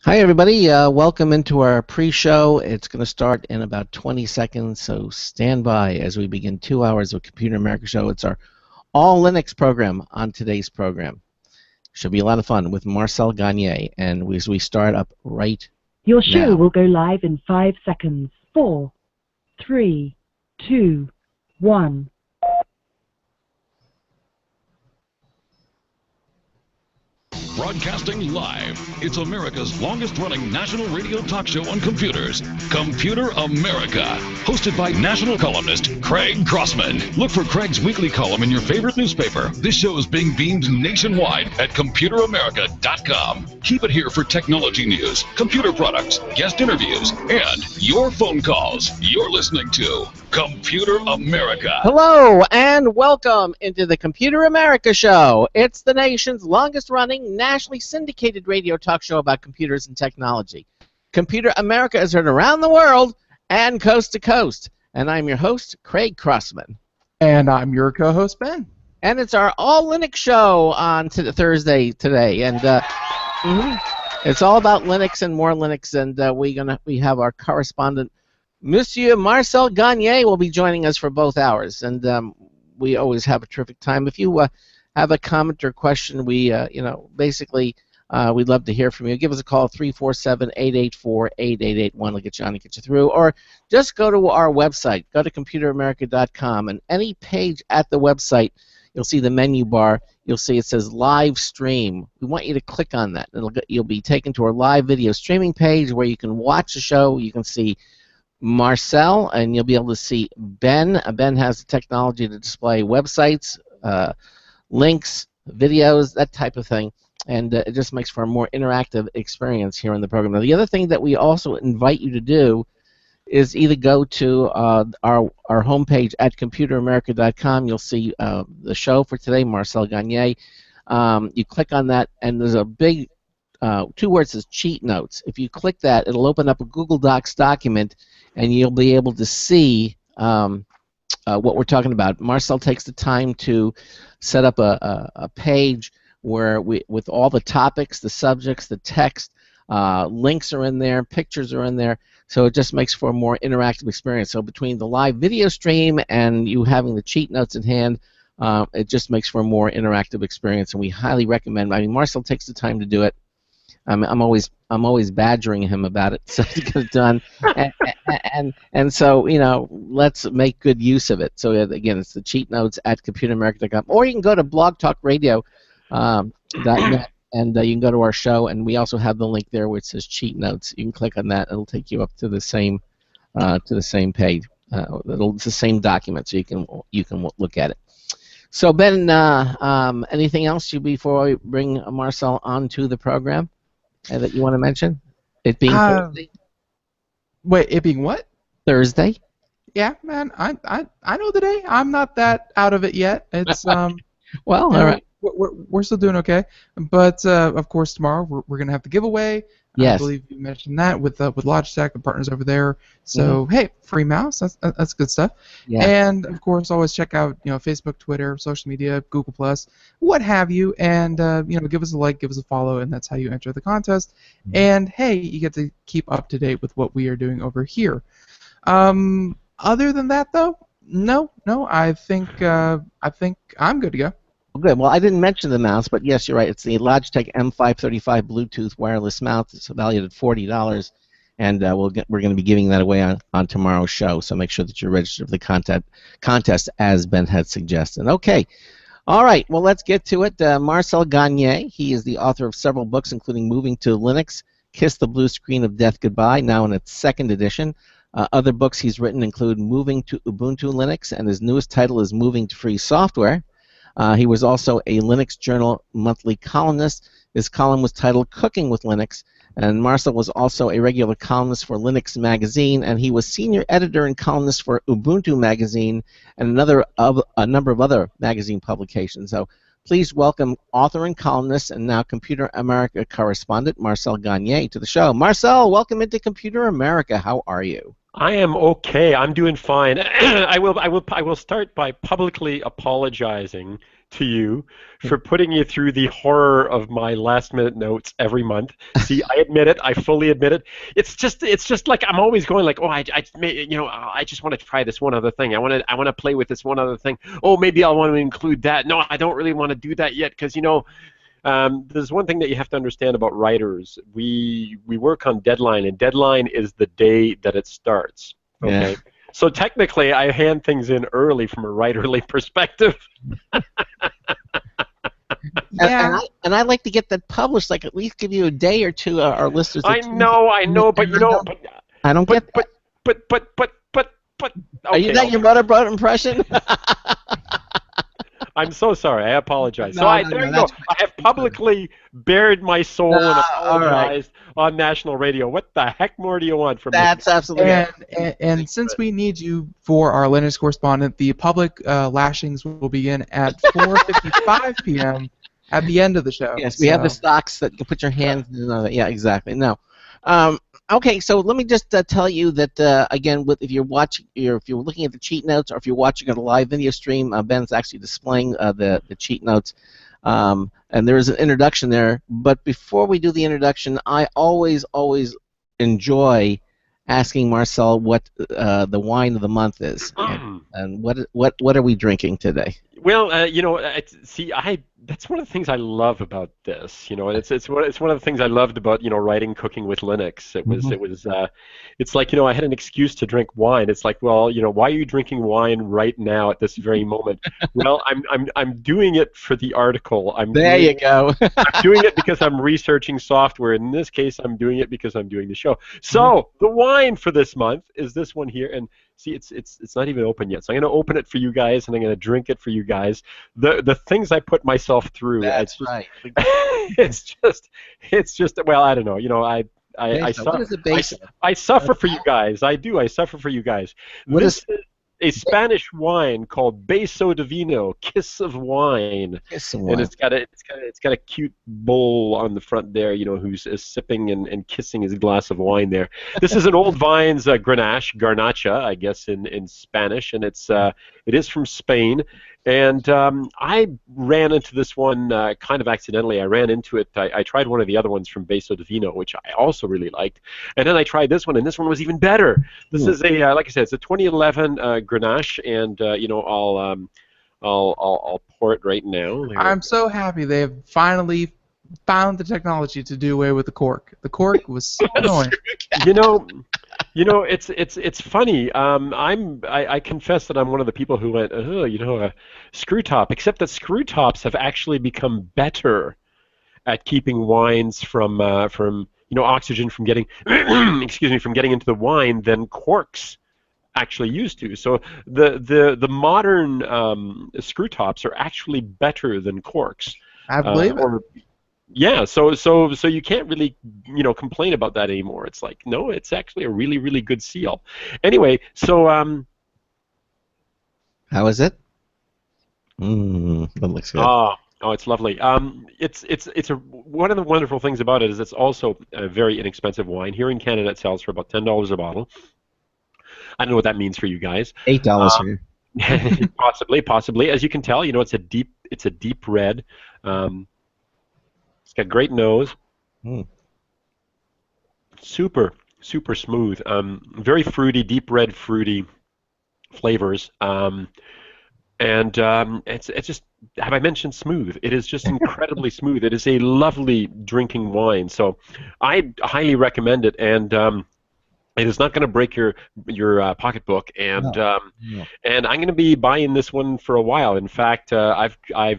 Hi, everybody. Welcome into our pre-show. It's going to start in about 20 seconds, so stand by as we begin 2 hours of Computer America Show. It's our all Linux program on today's program. Should be a lot of fun with Marcel Gagné, and as we start up right Your show now. will go live in 5 seconds. 4, 3, 2, 1. Broadcasting live, it's America's longest-running national radio talk show on computers, Computer America, hosted by national columnist Craig Crossman. Look for Craig's weekly column in your favorite newspaper. This show is being beamed nationwide at ComputerAmerica.com. Keep it here for technology news, computer products, guest interviews, and your phone calls. You're listening to Computer America. Hello, and welcome into the Computer America Show. It's the nation's longest-running, nationally syndicated radio talk show about computers and technology. Computer America is heard around the world and coast to coast. And I'm your host, Craig Crossman. And I'm your co-host, Ben. And it's our all Linux show on Thursday today. And it's all about Linux and more Linux. And we have our correspondent, Monsieur Marcel Gagné, will be joining us for both hours. And we always have a terrific time. If you have a comment or question, we'd love to hear from you. Give us a call, 347-884-8881. We'll get you on and get you through. Or just go to our website. Go to ComputerAmerica.com, and any page at the website, you'll see the menu bar. You'll see it says Live Stream. We want you to click on that. You'll be taken to our live video streaming page where you can watch the show. You can see Marcel, and you'll be able to see Ben. Ben has the technology to display websites, links, videos, that type of thing. And it just makes for a more interactive experience here on the program. Now, the other thing that we also invite you to do is either go to our homepage at ComputerAmerica.com. You'll see the show for today, Marcel Gagné. You click on that, and there's a big two words that says Cheat Notes. If you click that, it'll open up a Google Docs document, and you'll be able to see what we're talking about. Marcel takes the time to set up a page where with all the topics, the subjects, the text, links are in there, pictures are in there, so it just makes for a more interactive experience. So between the live video stream and you having the cheat notes in hand, it just makes for a more interactive experience, and we highly recommend. I mean, Marcel takes the time to do it. I'm always badgering him about it, so to get it done, and so let's make good use of it. So again, it's the cheat notes at ComputerAmerica.com, or you can go to blogtalkradio.net, and you can go to our show, and we also have the link there where it says cheat notes. You can click on that; it'll take you up to the same page. It's the same document, so you can look at it. So Ben, anything else before we bring Marcel onto the program that you want to mention? It being Thursday. Wait, it being what? Thursday. Yeah, man, I know the day. I'm not that out of it yet. It's well, all right. We're still doing okay, but of course tomorrow we're gonna have the giveaway. Yes. I believe you mentioned that with Logitech, the partners over there. So hey, free mouse, that's good stuff. Yeah. And of course, always check out Facebook, Twitter, social media, Google Plus, what have you, and give us a like, give us a follow, and that's how you enter the contest. And hey, you get to keep up to date with what we are doing over here. Other than that, though, no, I think I'm good to go. Good. Well, I didn't mention the mouse, but yes, you're right. It's the Logitech M535 Bluetooth wireless mouse. It's valued at $40, and we're going to be giving that away on tomorrow's show. So make sure that you're registered for the contest, as Ben had suggested. Okay. All right. Well, let's get to it. Marcel Gagné. He is the author of several books, including Moving to Linux, Kiss the Blue Screen of Death Goodbye, now in its second edition. Other books he's written include Moving to Ubuntu Linux, and his newest title is Moving to Free Software. He was also a Linux Journal monthly columnist. His column was titled Cooking with Linux, and Marcel was also a regular columnist for Linux Magazine, and he was senior editor and columnist for Ubuntu Magazine and a number of other magazine publications. So please welcome author and columnist and now Computer America correspondent Marcel Gagné to the show. Marcel, welcome into Computer America. How are you? I am okay. I'm doing fine. I will start by publicly apologizing to you for putting you through the horror of my last-minute notes every month. See, I admit it. I fully admit it. It's just like I'm always going like, oh, I just want to try this one other thing. I want to play with this one other thing. Oh, maybe I'll want to include that. No, I don't really want to do that yet because there's one thing that you have to understand about writers. We work on deadline, and deadline is the day that it starts. Okay. Yeah. So technically, I hand things in early from a writerly perspective. Yeah. And I like to get that published, like at least give you a day or two. Our listeners. I know, but I don't get that. But. Okay, are you not your motorboat impression? I'm so sorry. I apologize. There you go. I have publicly bared my soul and apologized on national radio. What the heck more do you want from me? That's absolutely and since we need you for our Linux correspondent, the public lashings will begin at 4:55 p.m. at the end of the show. Yes, we have the stocks that you can put your hands in. Yeah, exactly. No. Okay, so let me just tell you that again, if you're looking at the cheat notes, or if you're watching on a live video stream, Ben's actually displaying the cheat notes, and there is an introduction there. But before we do the introduction, I always enjoy asking Marcel what the wine of the month is, and what are we drinking today? Well, that's one of the things I love about this. It's one of the things I loved about writing Cooking with Linux. It's like I had an excuse to drink wine. It's like, well, why are you drinking wine right now at this very moment? Well, I'm doing it for the article. There you go. I'm doing it because I'm researching software. In this case, I'm doing it because I'm doing the show. So the wine for this month is this one here, and see, it's not even open yet. So I'm going to open it for you guys, and I'm going to drink it for you guys. The things I put myself through. That's right. It's just. Well, I don't know. I suffer for you guys. I do. I suffer for you guys. This is a Spanish wine called Beso de Vino, Kiss of Wine. Kiss of Wine. And it's got a cute bull on the front there, who's sipping and kissing his glass of wine there. This is an Old Vines Grenache, Garnacha, I guess in Spanish, and it is from Spain. And I ran into this one kind of accidentally. I ran into it. I tried one of the other ones from Beso de Vino, which I also really liked. And then I tried this one, and this one was even better. This is like I said, it's a 2011 Grenache, and I'll pour it right now. I'm so happy they have finally found the technology to do away with the cork. The cork was so annoying. It's funny. I confess that I'm one of the people who went, a screw top. Except that screw tops have actually become better at keeping wines from oxygen from getting from getting into the wine than corks actually used to. So the modern screw tops are actually better than corks. I believe it. Yeah, so you can't really complain about that anymore. It's like, no, it's actually a really, really good seal. Anyway, so how is it? That looks good. Oh, it's lovely. It's one of the wonderful things about it is it's also a very inexpensive wine. Here in Canada, it sells for about $10 a bottle. I don't know what that means for you guys. $8 here. Possibly. As you can tell, it's a deep red. It's got great nose. Super smooth. Very fruity, deep red fruity flavors. And it's just, have I mentioned smooth? It is just incredibly smooth. It is a lovely drinking wine. So I highly recommend it. And it is not going to break your pocketbook. And and I'm going to be buying this one for a while. In fact, I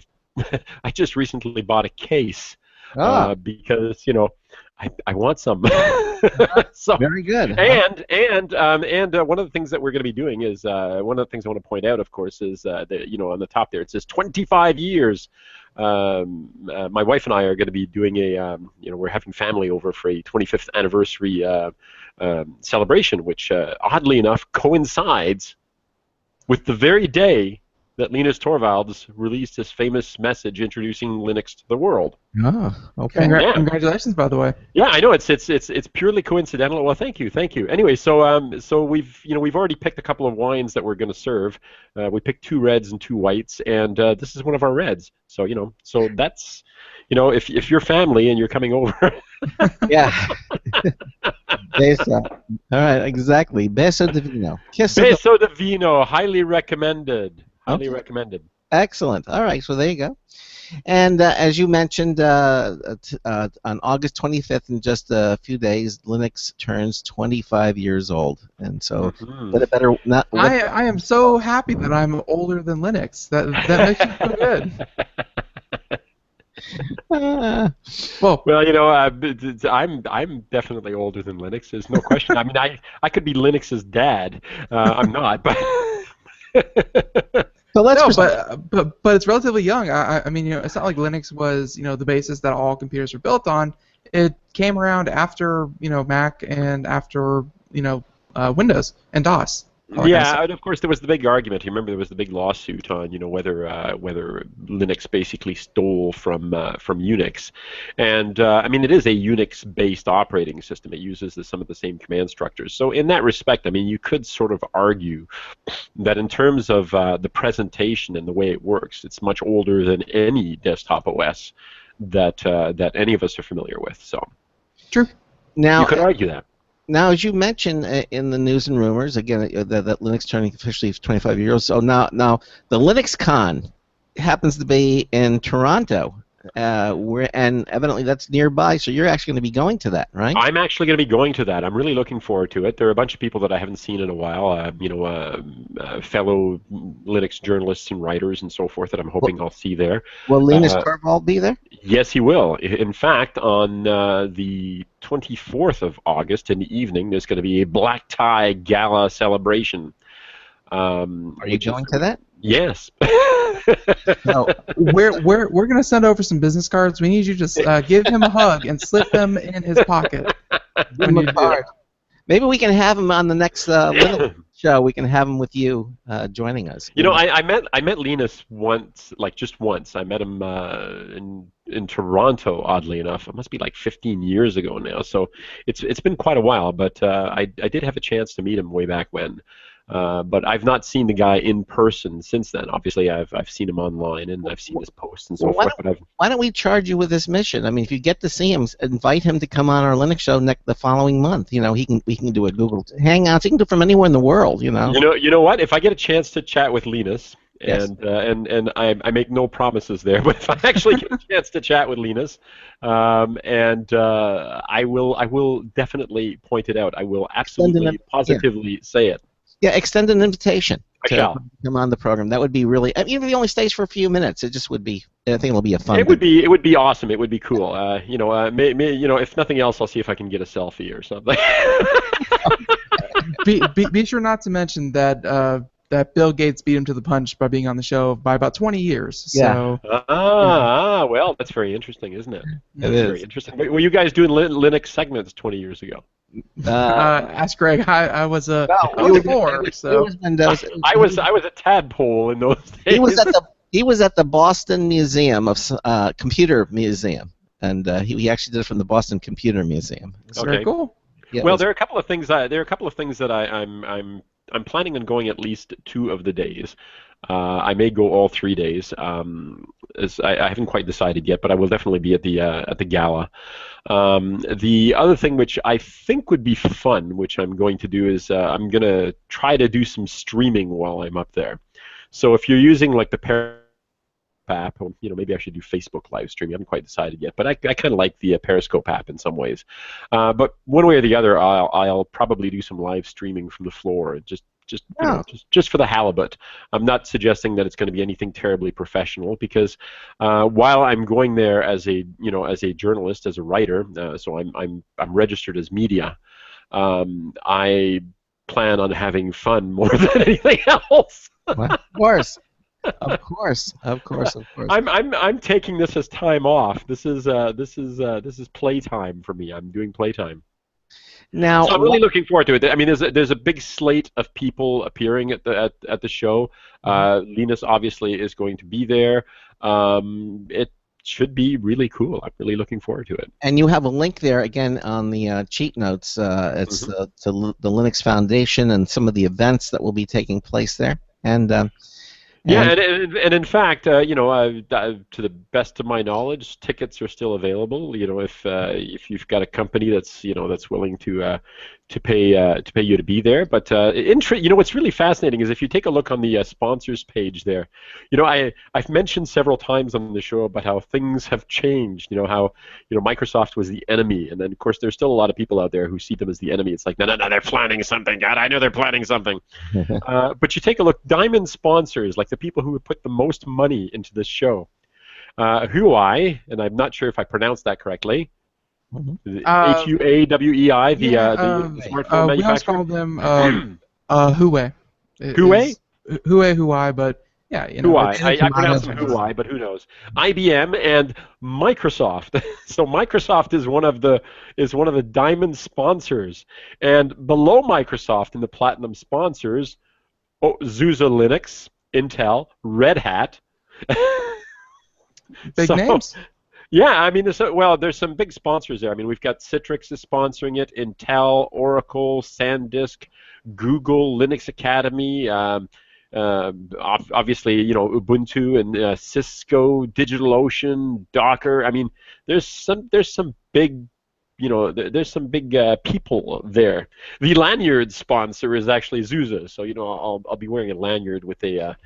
just recently bought a case. Because I want some. So, very good. And one of the things that we're going to be doing is one of the things I want to point out, of course, is that on the top there it says 25 years. My wife and I are going to be doing we're having family over for a 25th anniversary celebration, which oddly enough coincides with the very day that Linus Torvalds released his famous message introducing Linux to the world. Oh, okay. Yeah. Congratulations, by the way. Yeah, I know it's purely coincidental. Well, thank you. Anyway, so we've already picked a couple of wines that we're going to serve. We picked 2 reds and 2 whites, and this is one of our reds. So so that's if you're family and you're coming over. Yeah. Beso. All right, exactly. Beso de vino. Kiss of the... Beso de vino, highly recommended. Highly Okay. recommended. Excellent. All right, so there you go. And as you mentioned, on August 25th, in just a few days, Linux turns 25 years old. And so, what a better... I am so happy that I'm older than Linux. That makes me feel good. Well, I'm definitely older than Linux. There's no question. I mean, I could be Linux's dad. I'm not, but. So let's but it's relatively young. I mean, it's not like Linux was the basis that all computers were built on. It came around after Mac and after Windows and DOS. Yeah, and of course there was the big argument. You remember there was the big lawsuit on whether Linux basically stole from Unix, and I mean it is a Unix-based operating system. It uses some of the same command structures. So in that respect, I mean you could sort of argue that in terms of the presentation and the way it works, it's much older than any desktop OS that any of us are familiar with. So true. Now you could argue that. Now, as you mentioned in the news and rumors, again, that Linux turning officially 25 years. So now the Linux Con happens to be in Toronto, and evidently that's nearby. So you're actually going to be going to that, right? I'm actually going to be going to that. I'm really looking forward to it. There are a bunch of people that I haven't seen in a while. Fellow Linux journalists and writers and so forth that I'm hoping I'll see there. Will Linus Torvald be there? Yes, he will. In fact, on the 24th of August in the evening, there's going to be a black tie gala celebration. Are you going to that? Yes. No, we're going to send over some business cards. We need you to give him a hug and slip them in his pocket. Give him a card. Maybe we can have him on the next Linux show. We can have him with you joining us. I met Linus once, just once. I met him in Toronto, oddly enough. It must be like 15 years ago now. So it's been quite a while, but I did have a chance to meet him way back when. But I've not seen the guy in person since then. Obviously, I've seen him online and I've seen his posts and so forth. Why don't we charge you with this mission? I mean, if you get to see him, invite him to come on our Linux show the following month. We can do a Google Hangouts. He can do it from anywhere in the world. You know what? If I get a chance to chat with Linus. Yes. And I make no promises there, but if I actually get a chance to chat with Linus, I will definitely point it out. I will absolutely, positively say it. Yeah, extend an invitation I shall. come on the program. That would be really. Even if he only stays for a few minutes, it just would be. I think it'll be a fun. It would be awesome. It would be cool. If nothing else, I'll see if I can get a selfie or something. Be sure not to mention that that Bill Gates beat him to the punch by being on the show by about 20 years. So, well, that's very interesting, isn't it? It is. Very interesting. Were you guys doing Linux segments 20 years ago? Ask Greg. I was a four. So it was Windows. I was a tadpole in those days. He was at the Boston Museum of Computer Museum, and he actually did it from the Boston Computer Museum. It's very cool. Yeah, well, there are a couple of things. That I'm planning on going at least 2 of the days. I may go all 3 days. As I haven't quite decided yet, but I will definitely be at the gala. The other thing which I think would be fun, which I'm going to do, is I'm going to try to do some streaming while I'm up there. So if you're using like the Periscope app, or, maybe I should do Facebook live streaming. I haven't quite decided yet, but I kind of like the Periscope app in some ways. But one way or the other, I'll probably do some live streaming from the floor, just for the halibut. I'm not suggesting that it's going to be anything terribly professional, because while I'm going there as a journalist, as a writer, so I'm registered as media, I plan on having fun more than anything else. Well, of course. Of course. I'm taking this as time off. This is playtime for me. I'm doing playtime. Now, So I'm really looking forward to it. I mean, there's a big slate of people appearing at the show. Linus obviously is going to be there. It should be really cool. I'm really looking forward to it. and you have a link there again on the cheat notes. It's the Linux Foundation and some of the events that will be taking place there. Yeah, and in fact, to the best of my knowledge, tickets are still available. You know, if you've got a company that's that's willing to pay you to be there. But what's really fascinating is if you take a look on the sponsors page there, I've mentioned several times on the show about how things have changed. You know how Microsoft was the enemy, and then of course there's still a lot of people out there who see them as the enemy. It's like no, they're planning something. God, I know they're planning something. But you take a look, diamond sponsors, like the people who would put the most money into this show. Huawei, and I'm not sure if I pronounced that correctly. Huawei, the smartphone we always manufacturer. call them Huawei. Huawei, but yeah, Huawei. I pronounce them Huawei. Huawei, but who knows? IBM and Microsoft. So Microsoft is one of the diamond sponsors, and below Microsoft in the platinum sponsors, SUSE Linux, Intel, Red Hat. Big names. Yeah, I mean, there's some big sponsors there. I mean, we've got Citrix is sponsoring it, Intel, Oracle, SanDisk, Google, Linux Academy, obviously, Ubuntu and Cisco, DigitalOcean, Docker. I mean, there's some big, there's some big people there. The lanyard sponsor is actually SUSE, so I'll be wearing a lanyard with a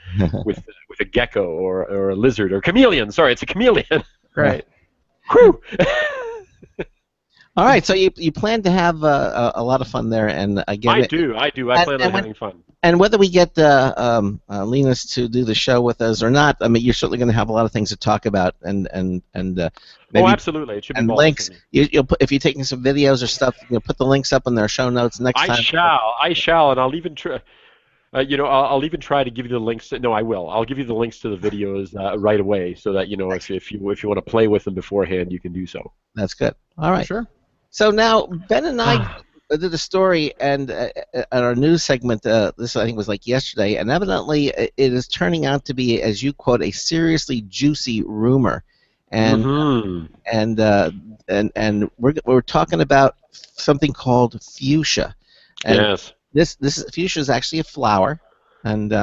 with a gecko or a lizard or chameleon. Sorry, it's a chameleon. Right. Whew. all right, so you plan to have a lot of fun there, and again, I do. I plan on having fun. And whether we get Linus to do the show with us or not, I mean, you're certainly going to have a lot of things to talk about, and maybe Absolutely, it should be links. You'll put, if you're taking some videos or stuff, put the links up in their show notes next time. I shall, and I'll even try. I'll even try to give you the links. No, I will. I'll give you the links to the videos right away, so that if you want to play with them beforehand, you can do so. That's good. All right. Sure. So now Ben and I did a story and at our news segment. This I think was like yesterday, and evidently it is turning out to be, as you quote, a seriously juicy rumor, and we're talking about something called fuchsia. And yes. This fuchsia is actually a flower, and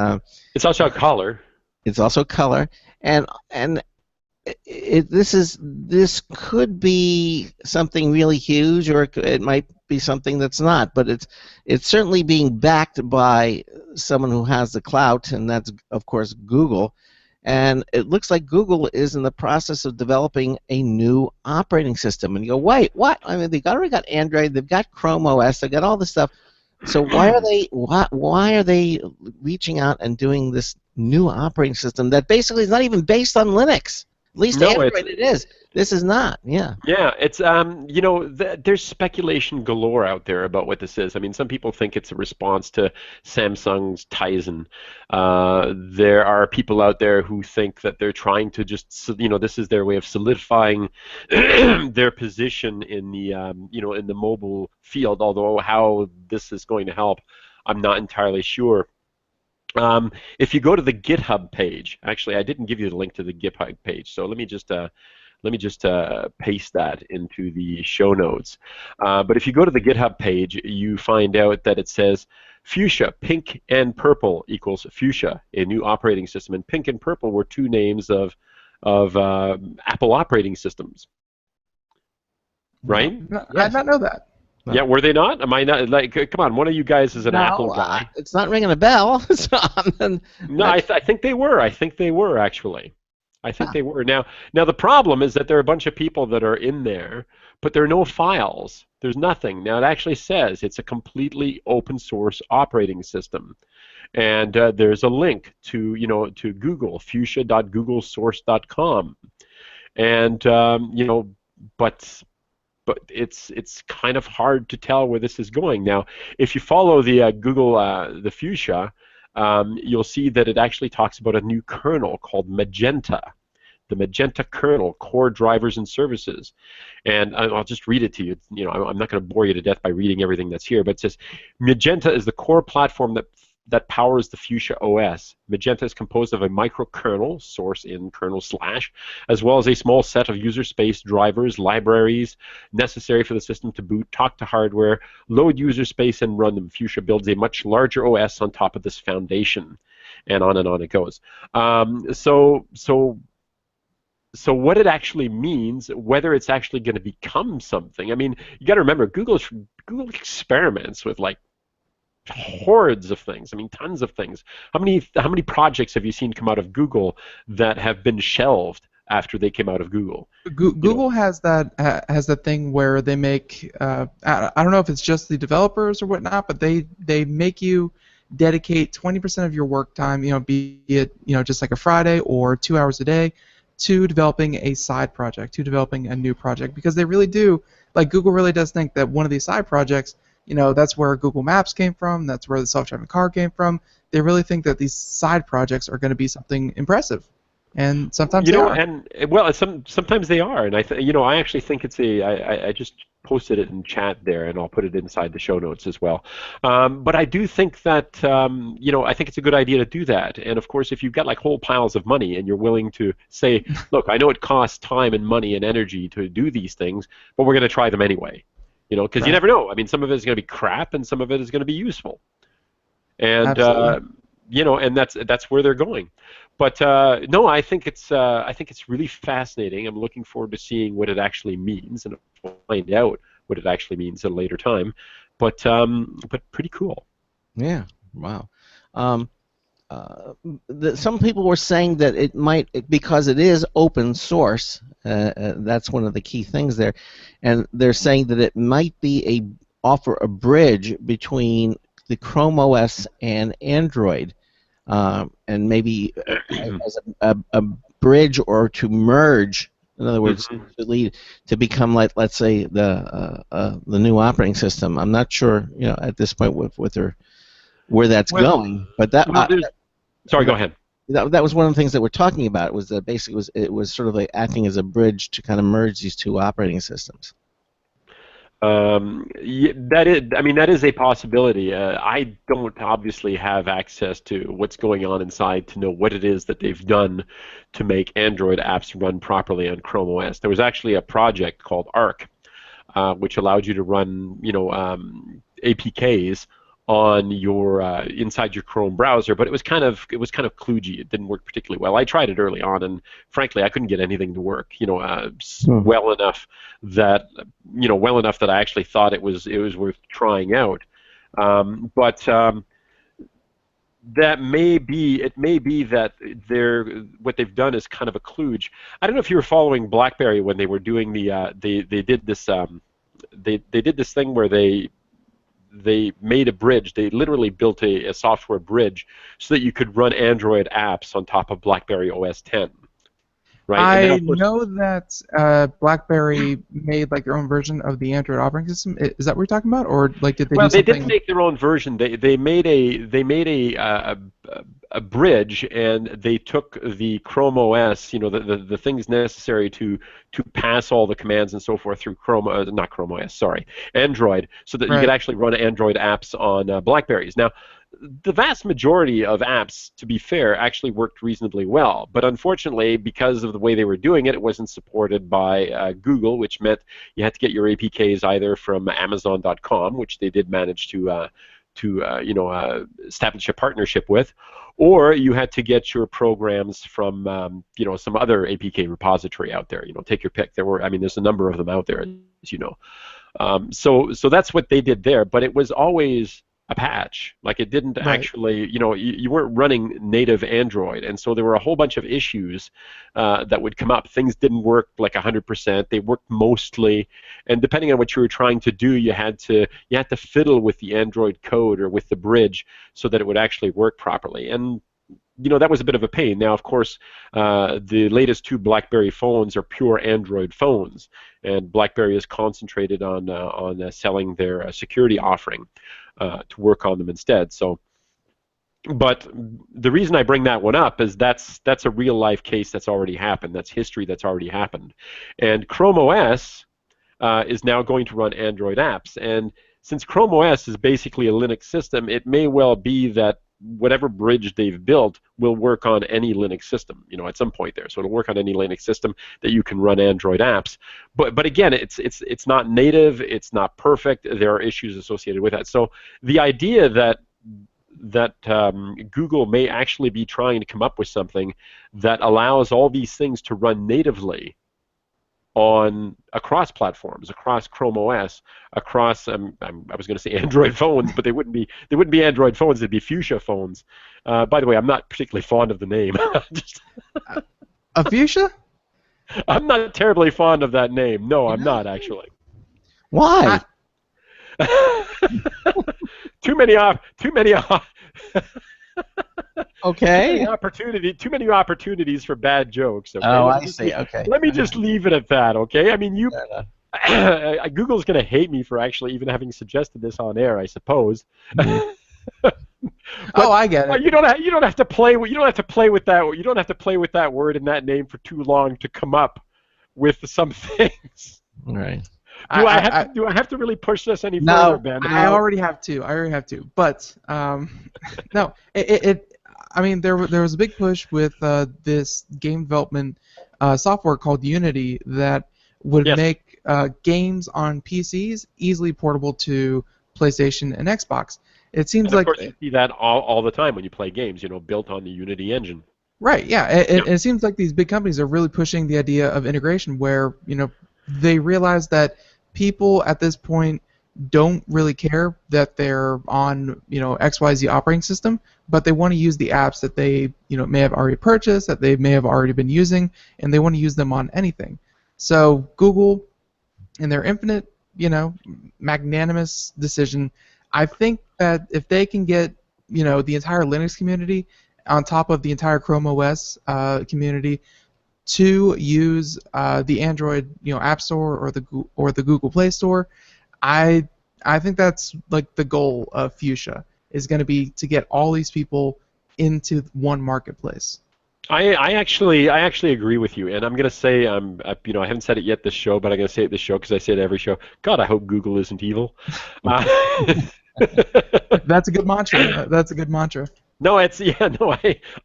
it's also a color. It's also color, and this could be something really huge, or it might be something that's not. But it's certainly being backed by someone who has the clout, and that's of course Google. And it looks like Google is in the process of developing a new operating system. And you go, wait, what? I mean, they've already got Android, they've got Chrome OS, they've got all this stuff. So why are they reaching out and doing this new operating system that basically is not even based on Linux? At least Android it is. This is not. Yeah. Yeah, it's there's speculation galore out there about what this is. I mean, some people think it's a response to Samsung's Tizen. There are people out there who think that they're trying to just, this is their way of solidifying their position in the, in the mobile field. Although how this is going to help, I'm not entirely sure. If you go to the GitHub page, actually, I didn't give you the link to the GitHub page, so let me just paste that into the show notes. But if you go to the GitHub page, you find out that it says Fuchsia, pink and purple equals Fuchsia, a new operating system. And pink and purple were two names of Apple operating systems, right? No, I did not know that. Yeah, were they not? Am I not? Like, come on, one of you guys is an Apple guy. It's not ringing a bell. No, I think they were. I think they were, actually. I think they were. Now the problem is that there are a bunch of people that are in there, but there are no files. There's nothing. Now it actually says it's a completely open source operating system, and there's a link to to Google, fuchsia.googlesource.com, and but it's kind of hard to tell where this is going. Now, if you follow the Google the Fuchsia, you'll see that it actually talks about a new kernel called Magenta the Magenta kernel, core drivers and services. And I'll just read it to you. I'm not going to bore you to death by reading everything that's here, but it says, Magenta is the core platform that powers the Fuchsia OS. Magenta is composed of a microkernel, source in kernel slash, as well as a small set of user space drivers, libraries necessary for the system to boot, talk to hardware, load user space, and run them. Fuchsia builds a much larger OS on top of this foundation, and on it goes. So what it actually means, whether it's actually going to become something. I mean, you got to remember, Google experiments with like hordes of things. I mean, tons of things. How many projects have you seen come out of Google that have been shelved after they came out of Google? Google has that thing where they make I don't know if it's just the developers or whatnot, but they make you dedicate 20% of your work time, be it just like a Friday or 2 hours a day, to developing a side project, to developing a new project, because they really do, like Google really does think that one of these side projects, that's where Google Maps came from, that's where the self-driving car came from. They really think that these side projects are going to be something impressive, and sometimes they are. And well, sometimes they are, and I actually think it's I just posted it in chat there, and I'll put it inside the show notes as well. But I do think that I think it's a good idea to do that. And of course, if you've got like whole piles of money and you're willing to say, look, I know it costs time and money and energy to do these things, but we're going to try them anyway. Because you never know. I mean, some of it is going to be crap, and some of it is going to be useful. And and that's where they're going. But no, I think it's really fascinating. I'm looking forward to seeing what it actually means, and we'll find out what it actually means at a later time. But pretty cool. Yeah. Wow. Some people were saying that it might, because it is open source. That's one of the key things there, and they're saying that it might offer a bridge between the Chrome OS and Android, and maybe as a bridge, or to merge. In other words, to become, like, let's say, the new operating system. I'm not sure, at this point where that's going, but that. Sorry, go ahead. That was one of the things that we're talking about. Was that basically it was sort of like acting as a bridge to kind of merge these two operating systems. That is a possibility. I don't obviously have access to what's going on inside to know what it is that they've done to make Android apps run properly on Chrome OS. There was actually a project called Arc, which allowed you to run, APKs on your inside your Chrome browser, but it was kind of kludgy. It didn't work particularly well. I tried it early on, and frankly, I couldn't get anything to work. Well enough that I actually thought it was worth trying out. But that may be that what they've done is kind of a kludge. I don't know if you were following BlackBerry when they were doing they did this thing where they made a bridge. They literally built a software bridge so that you could run Android apps on top of BlackBerry OS 10. Right? I know that BlackBerry made like their own version of the Android operating system. Is that what you're talking about, or like did they? Well, do something? They didn't make their own version. They made a bridge, and they took the Chrome OS, the things necessary to pass all the commands and so forth through not Chrome OS, sorry, Android, so that you could actually run Android apps on Blackberries. Now, the vast majority of apps, to be fair, actually worked reasonably well, but unfortunately, because of the way they were doing it, it wasn't supported by Google, which meant you had to get your APKs either from Amazon.com, which they did manage to establish a partnership with, or you had to get your programs from some other APK repository out there. Take your pick. There's a number of them out there, as you know. So that's what they did there, but it was always a patch. Like, it didn't actually, you weren't running native Android, and so there were a whole bunch of issues that would come up. Things didn't work like 100%. They worked mostly, and depending on what you were trying to do, you had to fiddle with the Android code or with the bridge so that it would actually work properly. And that was a bit of a pain. Now, of course, the latest two BlackBerry phones are pure Android phones, and BlackBerry is concentrated on selling their security offering to work on them instead. So But the reason I bring that one up is that's a real life case that's already happened. That's history that's already happened. And Chrome OS is now going to run Android apps. And since Chrome OS is basically a Linux system, it may well be that whatever bridge they've built will work on any Linux system, at some point there. So it'll work on any Linux system that you can run Android apps. But again, it's not native, it's not perfect. There are issues associated with that. So the idea that Google may actually be trying to come up with something that allows all these things to run natively across platforms, across Chrome OS, across I was going to say Android phones, but they wouldn't be Android phones. They'd be Fuchsia phones. By the way, I'm not particularly fond of the name. A fuchsia? I'm not terribly fond of that name. No, I'm not actually. Why? Too many Okay. Too many opportunities for bad jokes. Okay? Oh, I see. Okay. Let me just leave it at that. Okay. I mean, Google's going to hate me for actually even having suggested this on air, I suppose. Oh, I get it. You don't have to play with that. You don't have to play with that word and that name for too long to come up with some things. Right. Do I have to really push this any further, Ben? I already have to. But no, I mean, there was a big push with this game development software called Unity that would make games on PCs easily portable to PlayStation and Xbox. It seems like, of course, you see that all the time when you play games, built on the Unity engine. Right. Yeah. It seems like these big companies are really pushing the idea of integration, where they realize that people at this point don't really care that they're on XYZ operating system, but they want to use the apps that they may have already purchased, that they may have already been using, and they want to use them on anything. So Google, in their infinite magnanimous decision, I think that if they can get the entire Linux community on top of the entire Chrome OS community to use the Android App Store or the Google Play Store, I think that's like the goal of Fuchsia, is going to be to get all these people into one marketplace. I actually agree with you, and I'm going to say I haven't said it yet this show, but I'm going to say it this show because I say it every show. God, I hope Google isn't evil. That's a good mantra. That's a good mantra. No, I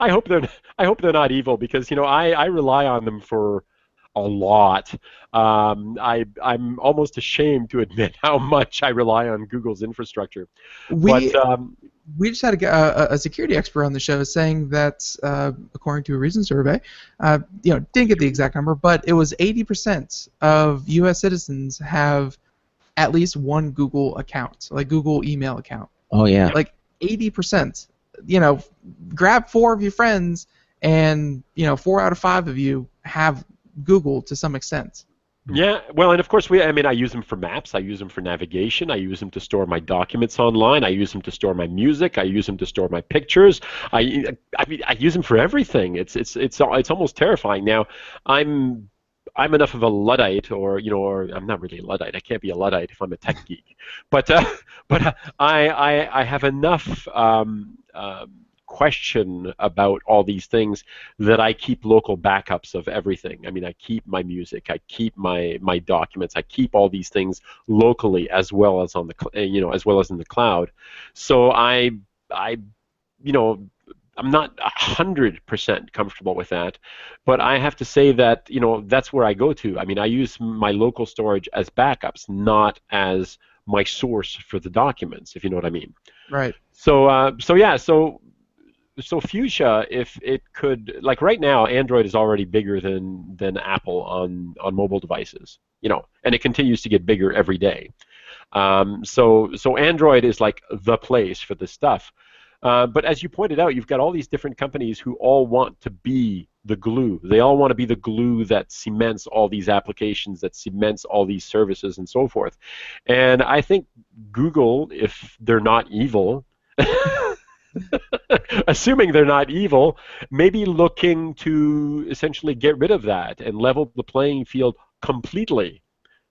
hope they're not evil, because I rely on them for a lot. I'm almost ashamed to admit how much I rely on Google's infrastructure. We just had a security expert on the show saying that, according to a recent survey, didn't get the exact number, but it was 80% of U.S. citizens have at least one Google account, like Google email account. Oh yeah. Like 80%. Grab 4 of your friends, and 4 out of 5 of you have Google to some extent. Yeah, well, and of course I use them for maps, I use them for navigation, I use them to store my documents online, I use them to store my music, I use them to store my pictures. I use them for everything. It's almost terrifying. Now, I'm enough of a Luddite, or I'm not really a Luddite. I can't be a Luddite if I'm a tech geek. But I have enough question about all these things that I keep local backups of everything. I mean, I keep my music, I keep my documents, I keep all these things locally as well as on the as well as in the cloud. So I'm not 100% comfortable with that, but I have to say that that's where I go to. I mean, I use my local storage as backups, not as my source for the documents, if you know what I mean. Right. So Fuchsia, if it could, like right now, Android is already bigger than Apple on mobile devices, and it continues to get bigger every day. So Android is like the place for this stuff. But as you pointed out, you've got all these different companies who all want to be the glue. They all want to be the glue that cements all these applications, that cements all these services, and so forth. And I think Google, if they're not evil, assuming they're not evil, maybe looking to essentially get rid of that and level the playing field completely,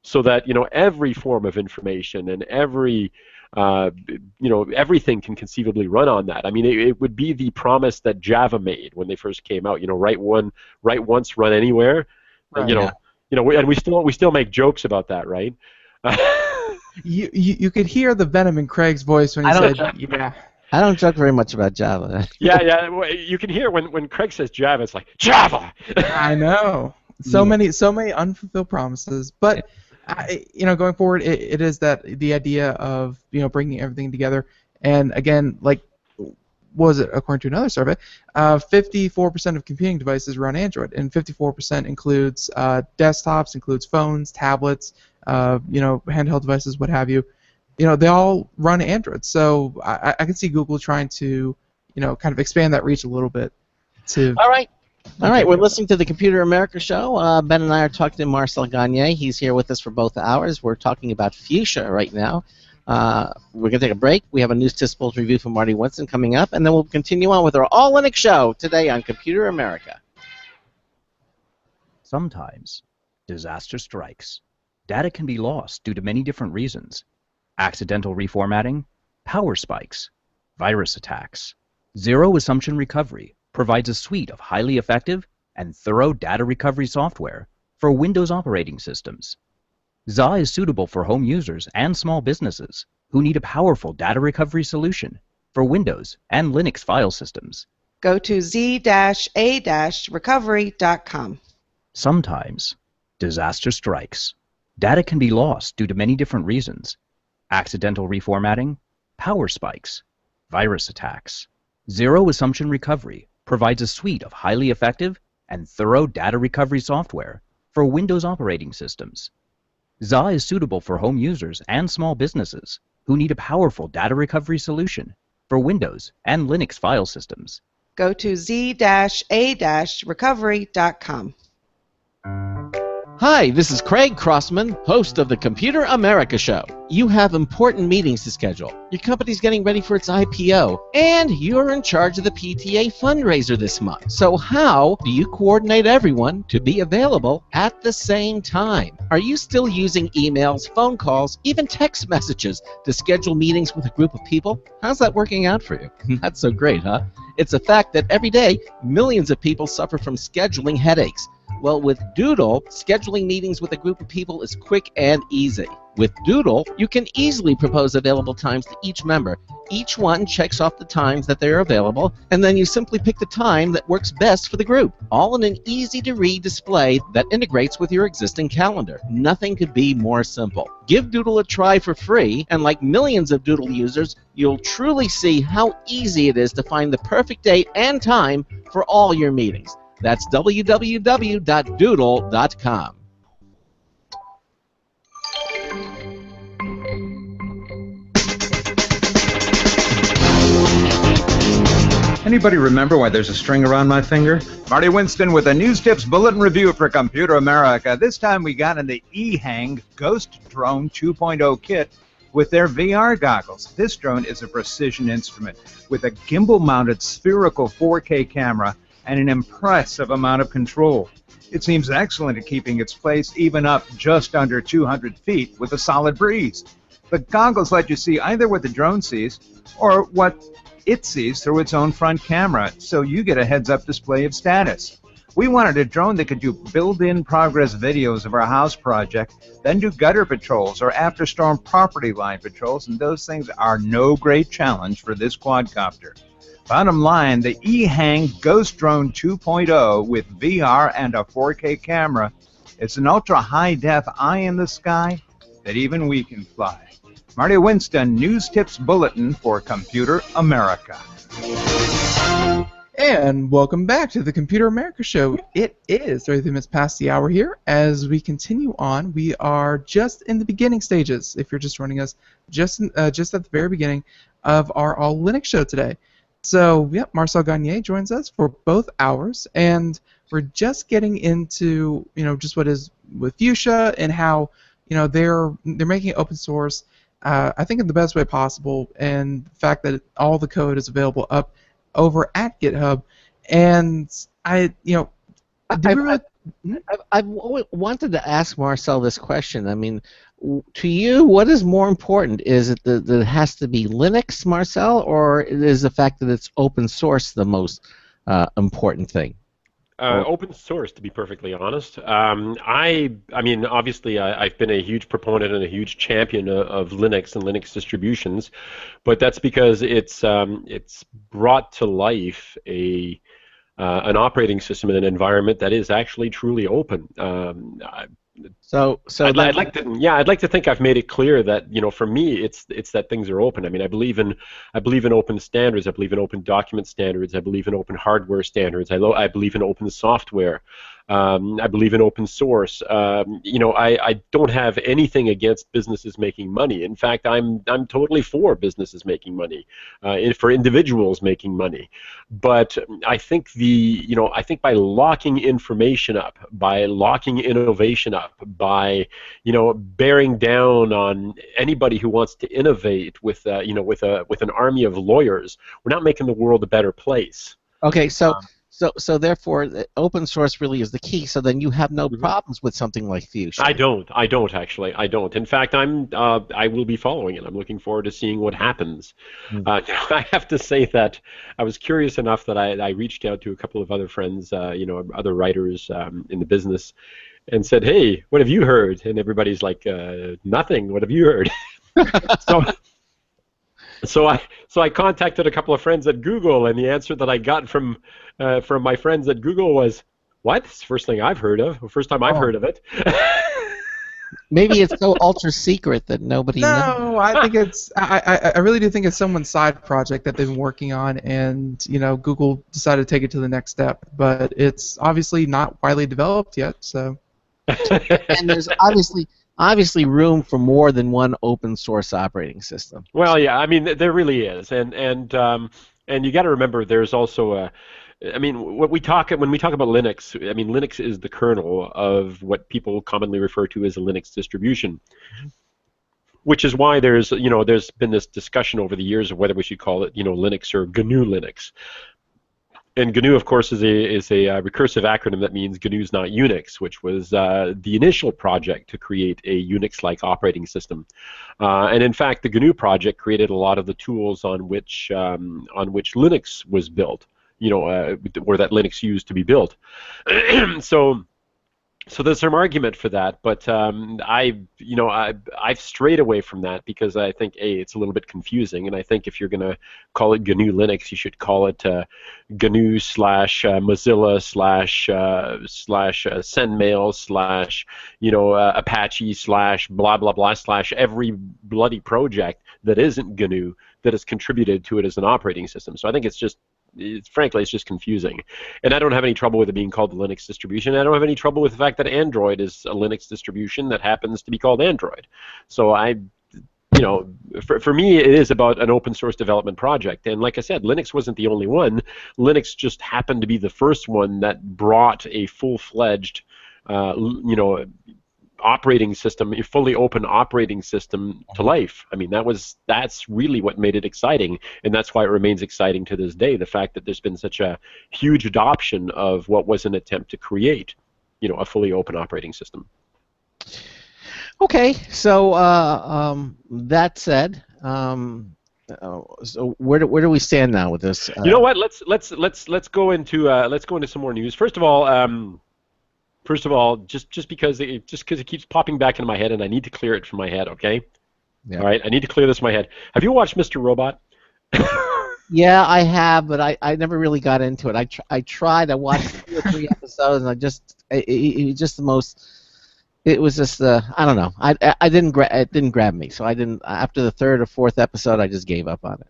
so that every form of information and every Everything can conceivably run on that. I mean, it would be the promise that Java made when they first came out. Write once, run anywhere. And, Right. and we still make jokes about that, right? You could hear the venom in Craig's voice when he said, "Yeah." I don't joke very much about Java. Yeah. You can hear when Craig says Java, it's like Java. I know. So many unfulfilled promises. But going forward, it is that the idea of bringing everything together. And again, like, what was it according to another survey? 54% of computing devices run Android, and 54% includes desktops, includes phones, tablets, handheld devices, what have you. They all run Android. So I can see Google trying to kind of expand that reach a little bit. All right. We're listening to the Computer America Show. Ben and I are talking to Marcel Gagné. He's here with us for both hours. We're talking about Fuchsia right now. We're going to take a break. We have a News Tisples review from Marty Winston coming up, and then we'll continue on with our All Linux show today on Computer America. Sometimes disaster strikes. Data can be lost due to many different reasons. Accidental reformatting, power spikes, virus attacks. Zero Assumption Recovery provides a suite of highly effective and thorough data recovery software for Windows operating systems. ZA is suitable for home users and small businesses who need a powerful data recovery solution for Windows and Linux file systems. Go to z-a-recovery.com. Sometimes disaster strikes. Data can be lost due to many different reasons. Accidental reformatting, power spikes, virus attacks. Zero Assumption Recovery provides a suite of highly effective and thorough data recovery software for Windows operating systems. ZA is suitable for home users and small businesses who need a powerful data recovery solution for Windows and Linux file systems. Go to z-a-recovery.com. Hi, this is Craig Crossman, host of the Computer America Show. You have important meetings to schedule. Your company's getting ready for its IPO, and you're in charge of the PTA fundraiser this month. So how do you coordinate everyone to be available at the same time? Are you still using emails, phone calls, even text messages to schedule meetings with a group of people? How's that working out for you? Not so great, huh? It's a fact that every day, millions of people suffer from scheduling headaches. Well, with Doodle, scheduling meetings with a group of people is quick and easy. With Doodle, you can easily propose available times to each member. Each one checks off the times that they are available, and then you simply pick the time that works best for the group, all in an easy-to-read display that integrates with your existing calendar. Nothing could be more simple. Give Doodle a try for free, and like millions of Doodle users, you'll truly see how easy it is to find the perfect date and time for all your meetings. That's www.doodle.com. Anybody remember why there's a string around my finger? Marty Winston with a News Tips Bulletin Review for Computer America. This time we got in the eHang Ghost Drone 2.0 kit with their VR goggles. This drone is a precision instrument with a gimbal-mounted spherical 4K camera and an impressive amount of control. It seems excellent at keeping its place even up just under 200 feet with a solid breeze. The goggles let you see either what the drone sees or what it sees through its own front camera, so you get a heads-up display of status. We wanted a drone that could do built-in progress videos of our house project, then do gutter patrols or after-storm property line patrols, and those things are no great challenge for this quadcopter. Bottom line, the eHang Ghost Drone 2.0 with VR and a 4K camera, it's an ultra-high-def eye-in-the-sky that even we can fly. Marty Winston, News Tips Bulletin for Computer America. And welcome back to the Computer America Show. It is 33 minutes past the hour here. As we continue on, we are just in the beginning stages, if you're just joining us, just at the very beginning of our All Linux show today. So, yep, Marcel Gagné joins us for both hours, and we're just getting into, just what is with Fuchsia and how, they're making it open source, I think in the best way possible, and the fact that all the code is available up over at GitHub. And I've always wanted to ask Marcel this question. I mean, to you, what is more important? Is it that it has to be Linux, Marcel, or is the fact that it's open source the most important thing? Open source, to be perfectly honest. I mean, obviously, I've been a huge proponent and a huge champion of Linux and Linux distributions, but that's because it's brought to life an operating system in an environment that is actually truly open. I'd like to think I've made it clear that, for me, it's that things are open. I mean, I believe in open standards. I believe in open document standards. I believe in open hardware standards. I believe in open software. I believe in open source. I don't have anything against businesses making money. In fact, I'm totally for businesses making money, for individuals making money. But I think I think by locking information up, by locking innovation up, by bearing down on anybody who wants to innovate with an army of lawyers, we're not making the world a better place. Okay, so therefore, open source really is the key. So then you have no problems with something like Fuchsia. I don't actually. I don't. In fact, I will be following it. I'm looking forward to seeing what happens. I have to say that I was curious enough that I reached out to a couple of other friends, other writers in the business, and said, "Hey, what have you heard?" And everybody's like, "Nothing. What have you heard?" So I contacted a couple of friends at Google, and the answer that I got from my friends at Google was, "What? It's the first thing I've heard of. The first time I've heard of it." Maybe it's so ultra secret that nobody knows. No, I think it's. I really do think it's someone's side project that they've been working on, and Google decided to take it to the next step. But it's obviously not widely developed yet, so. And there's obviously room for more than one open source operating system. Well, yeah, I mean there really is, and you got to remember there's also when we talk about Linux, I mean Linux is the kernel of what people commonly refer to as a Linux distribution, which is why there's been this discussion over the years of whether we should call it Linux or GNU Linux. And GNU, of course, is a recursive acronym that means GNU's not Unix, which was the initial project to create a Unix-like operating system. And in fact, the GNU project created a lot of the tools on which Linux was built, or that Linux used to be built. So there's some argument for that, but I've strayed away from that because I think it's a little bit confusing, and I think if you're going to call it GNU Linux, you should call it GNU / Mozilla / SendMail / Apache / blah blah blah / every bloody project that isn't GNU that has contributed to it as an operating system. So I think frankly, it's just confusing. And I don't have any trouble with it being called the Linux distribution. I don't have any trouble with the fact that Android is a Linux distribution that happens to be called Android. So for me, it is about an open source development project. And like I said, Linux wasn't the only one. Linux just happened to be the first one that brought a full-fledged, operating system, a fully open operating system to life. I mean, that's really what made it exciting, and that's why it remains exciting to this day, the fact that there's been such a huge adoption of what was an attempt to create, a fully open operating system. Okay, so that said, so where do we stand now with this? You know what? Let's go into some more news. First of all, just because it keeps popping back into my head, and I need to clear it from my head. Okay. Yeah. All right. I need to clear this from my head. Have you watched Mr. Robot? Yeah, I have, but I never really got into it. I tried. I watched 2 or 3 episodes, and it was just I don't know. It didn't grab me. So I didn't. After the 3rd or 4th episode, I just gave up on it.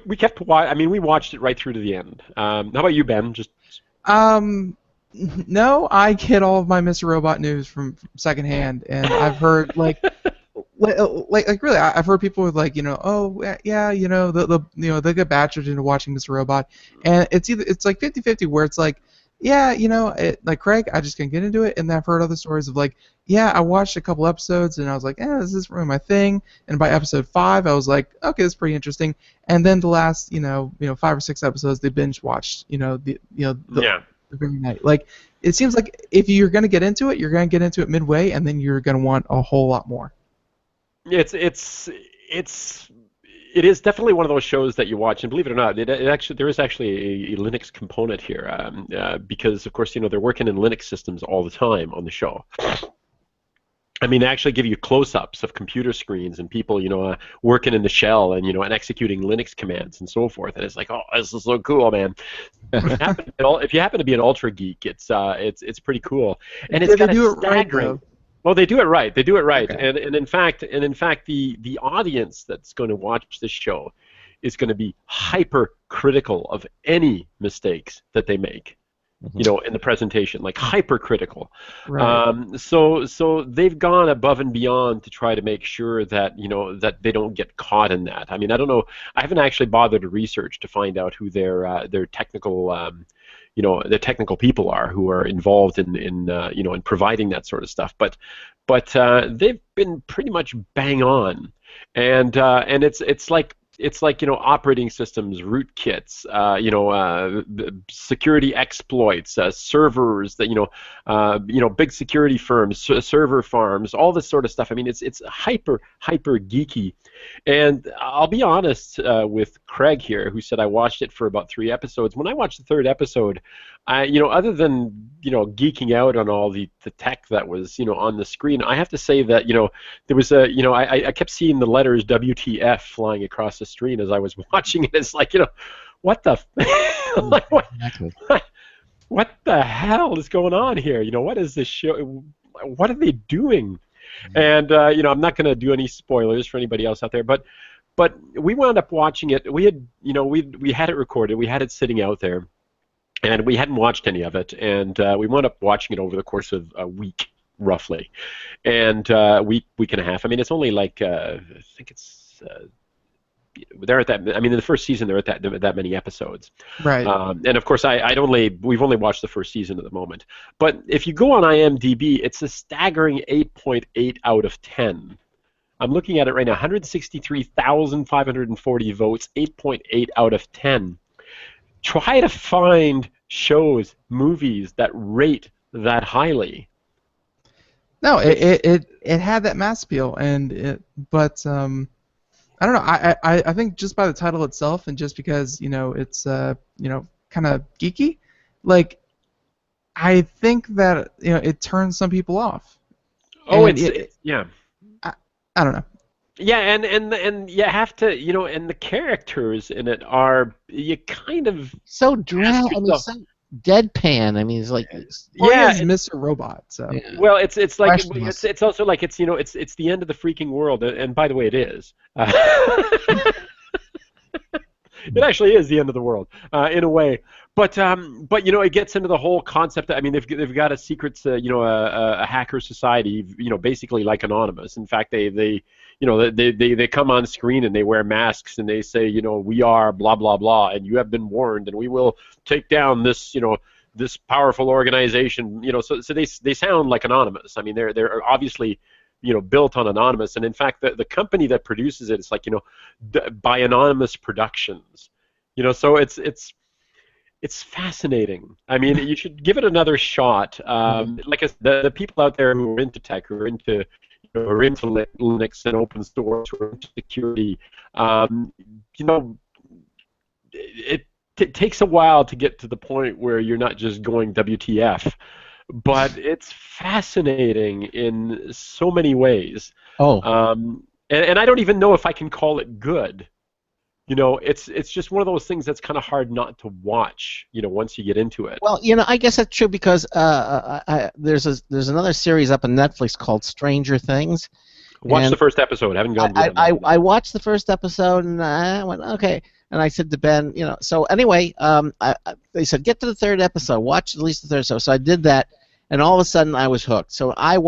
We kept. I mean, we watched it right through to the end. How about you, Ben? No, I get all of my Mr. Robot news from secondhand, and I've heard like really, I've heard people with they get badgered into watching Mr. Robot, and it's like 50-50 where it's like, like Craig, I just can't get into it, and then I've heard other stories of like, I watched a couple episodes and I was like, this isn't really my thing, and by episode 5 I was like, okay, this is pretty interesting, and then the last 5 or 6 episodes they binge watched, the very night. Like, it seems like if you're going to get into it, you're going to get into it midway, and then you're going to want a whole lot more. It is definitely one of those shows that you watch, and believe it or not, there is actually a Linux component here, because of course they're working in Linux systems all the time on the show. I mean, they actually give you close-ups of computer screens and people, working in the shell and and executing Linux commands and so forth. And it's like, oh, this is so cool, man. If you happen to be an ultra geek, it's pretty cool, and it's got a staggering. Right, well, they do it right. They do it right, okay. and in fact, the audience that's going to watch this show is going to be hyper critical of any mistakes that they make. In the presentation, like hypercritical. Right. So they've gone above and beyond to try to make sure that that they don't get caught in that. I mean, I don't know. I haven't actually bothered to research to find out who their technical the technical people are who are involved in providing that sort of stuff. But they've been pretty much bang on, and it's like operating systems, rootkits, security exploits, servers that big security firms, server farms, all this sort of stuff. I mean, it's hyper geeky, and I'll be honest with Craig here, who said I watched it for about 3 episodes. When I watched the 3rd episode, other than geeking out on all the tech that was on the screen, I have to say that there was I kept seeing the letters WTF flying across the screen as I was watching it. It's like what the like, what the hell is going on here? What is this show? What are they doing? And I'm not going to do any spoilers for anybody else out there, but we wound up watching it. We had we had it recorded. We had it sitting out there. And we hadn't watched any of it, and we wound up watching it over the course of a week, roughly, and week and a half. I mean, it's only like I think it's they're at that. I mean, in the first season, they're at that many episodes. Right. And of course, we've only watched the first season at the moment. But if you go on IMDb, it's a staggering 8.8 out of 10. I'm looking at it right now. 163,540 votes, 8.8 out of 10. Try to find shows, movies that rate that highly. No, it had that mass appeal, but I don't know. I think just by the title itself, and just because it's kind of geeky, like I think that it turns some people off. Oh, yeah. I don't know. Yeah, and you have to, and the characters in it are kind of so dry. I mean, so deadpan. I mean, it's like he's Mr. Robot. So well, it's like it's also like it's the end of the freaking world, and by the way, it is. It actually is the end of the world in a way, but it gets into the whole concept. I mean, they've got a secret, a hacker society, basically like Anonymous. In fact, they come on screen and they wear masks and they say, we are blah blah blah, and you have been warned, and we will take down this, this powerful organization. So they sound like Anonymous. I mean, they're obviously built on Anonymous, and in fact, the company that produces it is like by Anonymous Productions. So it's fascinating. I mean, you should give it another shot. Like the people out there who are into tech, who are into Linux and open source, who are into security, it takes a while to get to the point where you're not just going WTF. But it's fascinating in so many ways. Oh. And I don't even know if I can call it good. It's just one of those things that's kind of hard not to watch, once you get into it. Well, I guess that's true because there's another series up on Netflix called Stranger Things. Watch the first episode. I haven't gone. I watched the first episode and I went, okay. And I said to Ben, so anyway, they said, get to the 3rd episode, watch at least the 3rd episode. So I did that, and all of a sudden I was hooked. So I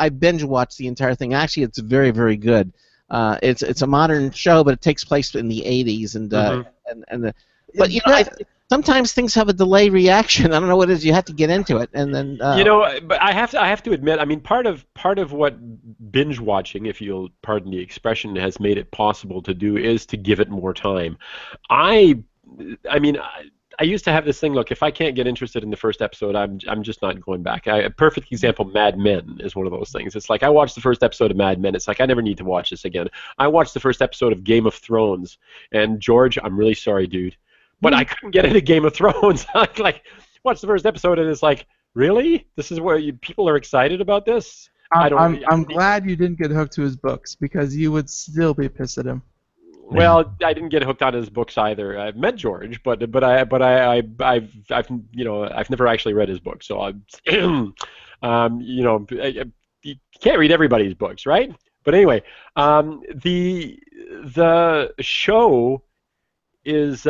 binge watched the entire thing. Actually, it's very, very good. It's a modern show, but it takes place in the 80s, but sometimes things have a delayed reaction. I don't know what it is. You have to get into it, and then. But I have to admit, I mean, part of what binge watching, if you'll pardon the expression, has made it possible to do is to give it more time. I mean, used to have this thing. Look, if I can't get interested in the first episode, I'm just not going back. A perfect example, Mad Men is one of those things. It's like I watched the first episode of Mad Men. It's like I never need to watch this again. I watched the first episode of Game of Thrones, and George, I'm really sorry, dude, but I couldn't get into Game of Thrones. like watched the first episode, and it's like, really? This is where people are excited about this? I'm glad you didn't get hooked to his books, because you would still be pissed at him. Well, I didn't get hooked on his books either. I've met George, but I've never actually read his book. So you can't read everybody's books, right? But anyway, the show is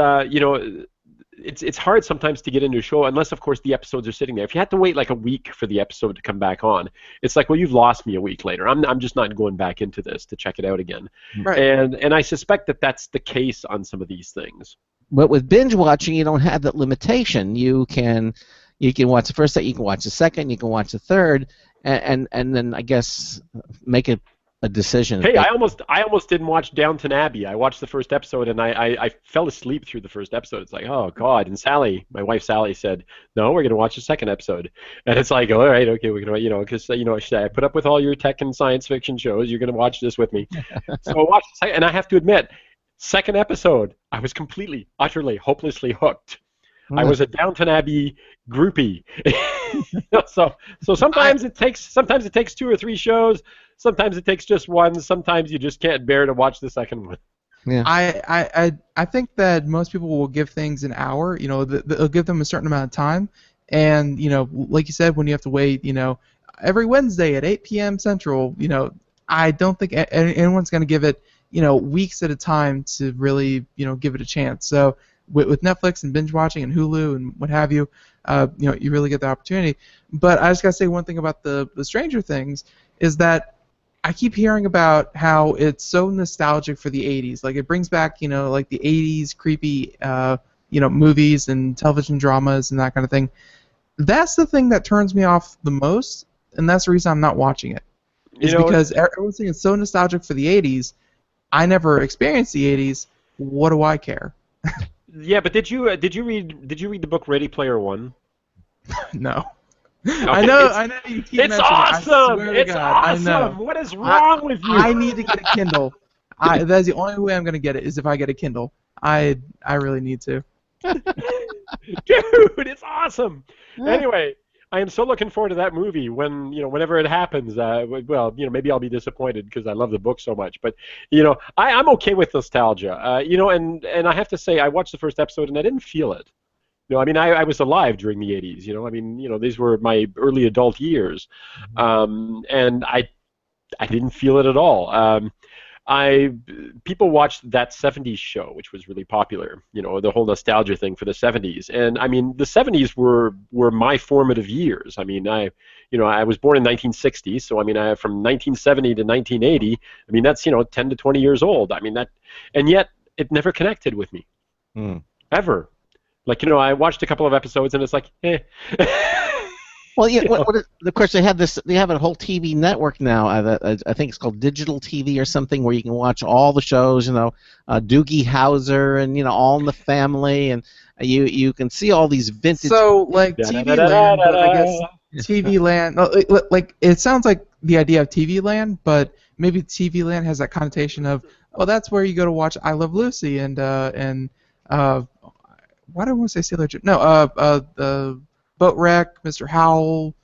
it's hard sometimes to get into a show unless, of course, the episodes are sitting there. If you had to wait like a week for the episode to come back on, it's like, well, you've lost me a week later. I'm just not going back into this to check it out again. Right. And I suspect that that's the case on some of these things. But with binge watching, you don't have that limitation. You can watch the first set, you can watch the second, you can watch the third, and then I guess make a decision. Hey, I almost didn't watch Downton Abbey. I watched the first episode and I fell asleep through the first episode. It's like, oh God. And Sally, my wife Sally, said, no, we're gonna watch the second episode. And it's like, all right, okay, we're gonna, because I put up with all your tech and science fiction shows. You're gonna watch this with me. So I watched the second, and I have to admit, second episode, I was completely, utterly, hopelessly hooked. I was a Downton Abbey groupie. So sometimes it takes 2 or 3 shows. Sometimes it takes just one. Sometimes you just can't bear to watch the second one. Yeah. I think that most people will give things an hour. They'll give them a certain amount of time, and like you said, when you have to wait, every Wednesday at 8 p.m. Central, I don't think anyone's going to give it, weeks at a time to really, give it a chance. So with Netflix and binge watching and Hulu and what have you, you really get the opportunity. But I just gotta say one thing about the Stranger Things is that I keep hearing about how it's so nostalgic for the 80s. Like it brings back, like the 80s creepy, movies and television dramas and that kind of thing. That's the thing that turns me off the most, and that's the reason I'm not watching it. Because everyone's saying it's so nostalgic for the 80s. I never experienced the 80s. What do I care? Yeah, but did you read the book Ready Player One? No. Okay, I know you keep mentioning awesome. it. It's awesome. I know. What is wrong with you? I need to get a Kindle. That's the only way I'm going to get it is if I get a Kindle. I really need to. Dude, it's awesome. Anyway, I am so looking forward to that movie whenever it happens. Maybe I'll be disappointed because I love the book so much. But I'm okay with nostalgia. And I have to say, I watched the first episode and I didn't feel it. I was alive during the 80s. These were my early adult years, and I didn't feel it at all. People watched That 70s Show, which was really popular, the whole nostalgia thing for the 70s. And the 70s were my formative years. I was born in 1960, so from 1970 to 1980, that's 10 to 20 years old. And yet it never connected with me. Ever. I watched a couple of episodes and it's like, eh. Well, yeah. Of course, they have a whole TV network now. I think it's called Digital TV or something, where you can watch all the shows. Doogie Howser and All in the Family, and you can see all these vintage. So like TV Land, but I guess TV Land. Like it sounds like the idea of TV Land, but maybe TV Land has that connotation of, oh, that's where you go to watch I Love Lucy and why do I want to say Sailor June? No, the Boat Wreck, Mr. Howell,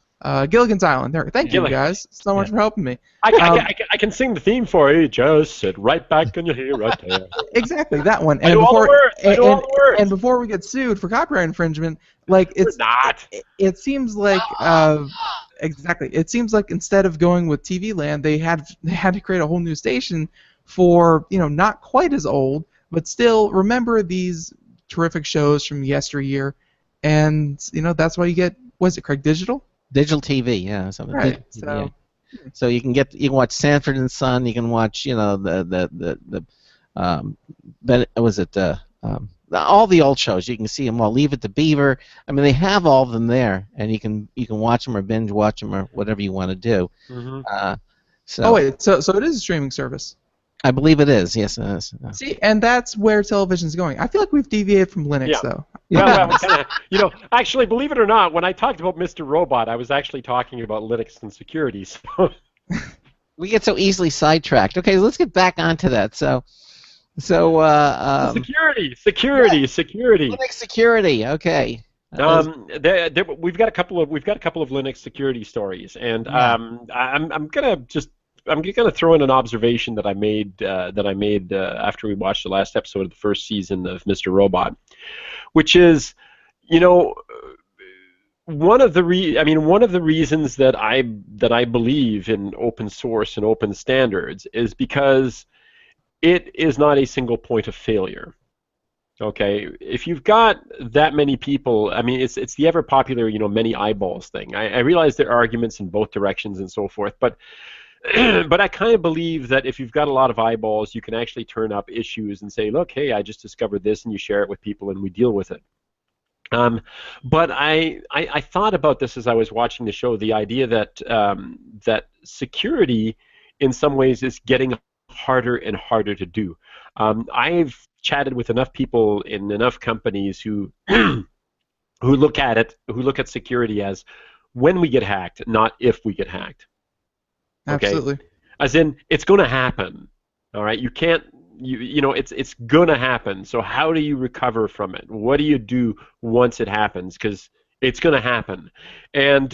Gilligan's Island. There, thank you guys so much for helping me. I can sing the theme for you. Just sit right back and you'll hear right there. Exactly, that one. I do all the words. And before we get sued for copyright infringement, it's not. It seems like exactly. It seems like instead of going with TV Land, they had to create a whole new station for not quite as old, but still remember these terrific shows from yesteryear, and that's why you get, was it Craig, Digital TV, yeah, something. Right. So you can watch Sanford and Son. You can watch all the old shows. You can see them all. Leave It to Beaver. They have all of them there, and you can watch them or binge watch them or whatever you want to do. Mm-hmm. Oh wait, so it is a streaming service. I believe it is. Yes, it is. See, and that's where television's going. I feel like we've deviated from Linux, Yeah. though. Well, kinda, actually, believe it or not, when I talked about Mr. Robot, I was actually talking about Linux and security. So. We get so easily sidetracked. Okay, let's get back onto that. Security. Linux security. Okay. We've got a couple of Linux security stories, and I'm gonna throw in an observation that I made after we watched the last episode of the first season of Mr. Robot, which is, one of the reasons that I believe in open source and open standards is because it is not a single point of failure. Okay, if you've got that many people, I mean, it's the ever popular, many eyeballs thing. I realize there are arguments in both directions and so forth, but but I kind of believe that if you've got a lot of eyeballs, you can actually turn up issues and say, look, hey, I just discovered this, and you share it with people, and we deal with it. But I thought about this as I was watching the show, the idea that that security, in some ways, is getting harder and harder to do. I've chatted with enough people in enough companies who who look at security as when we get hacked, not if we get hacked. Okay? Absolutely. As in, it's going to happen. All right, you can't. It's gonna happen. So how do you recover from it? What do you do once it happens? Because it's gonna happen, and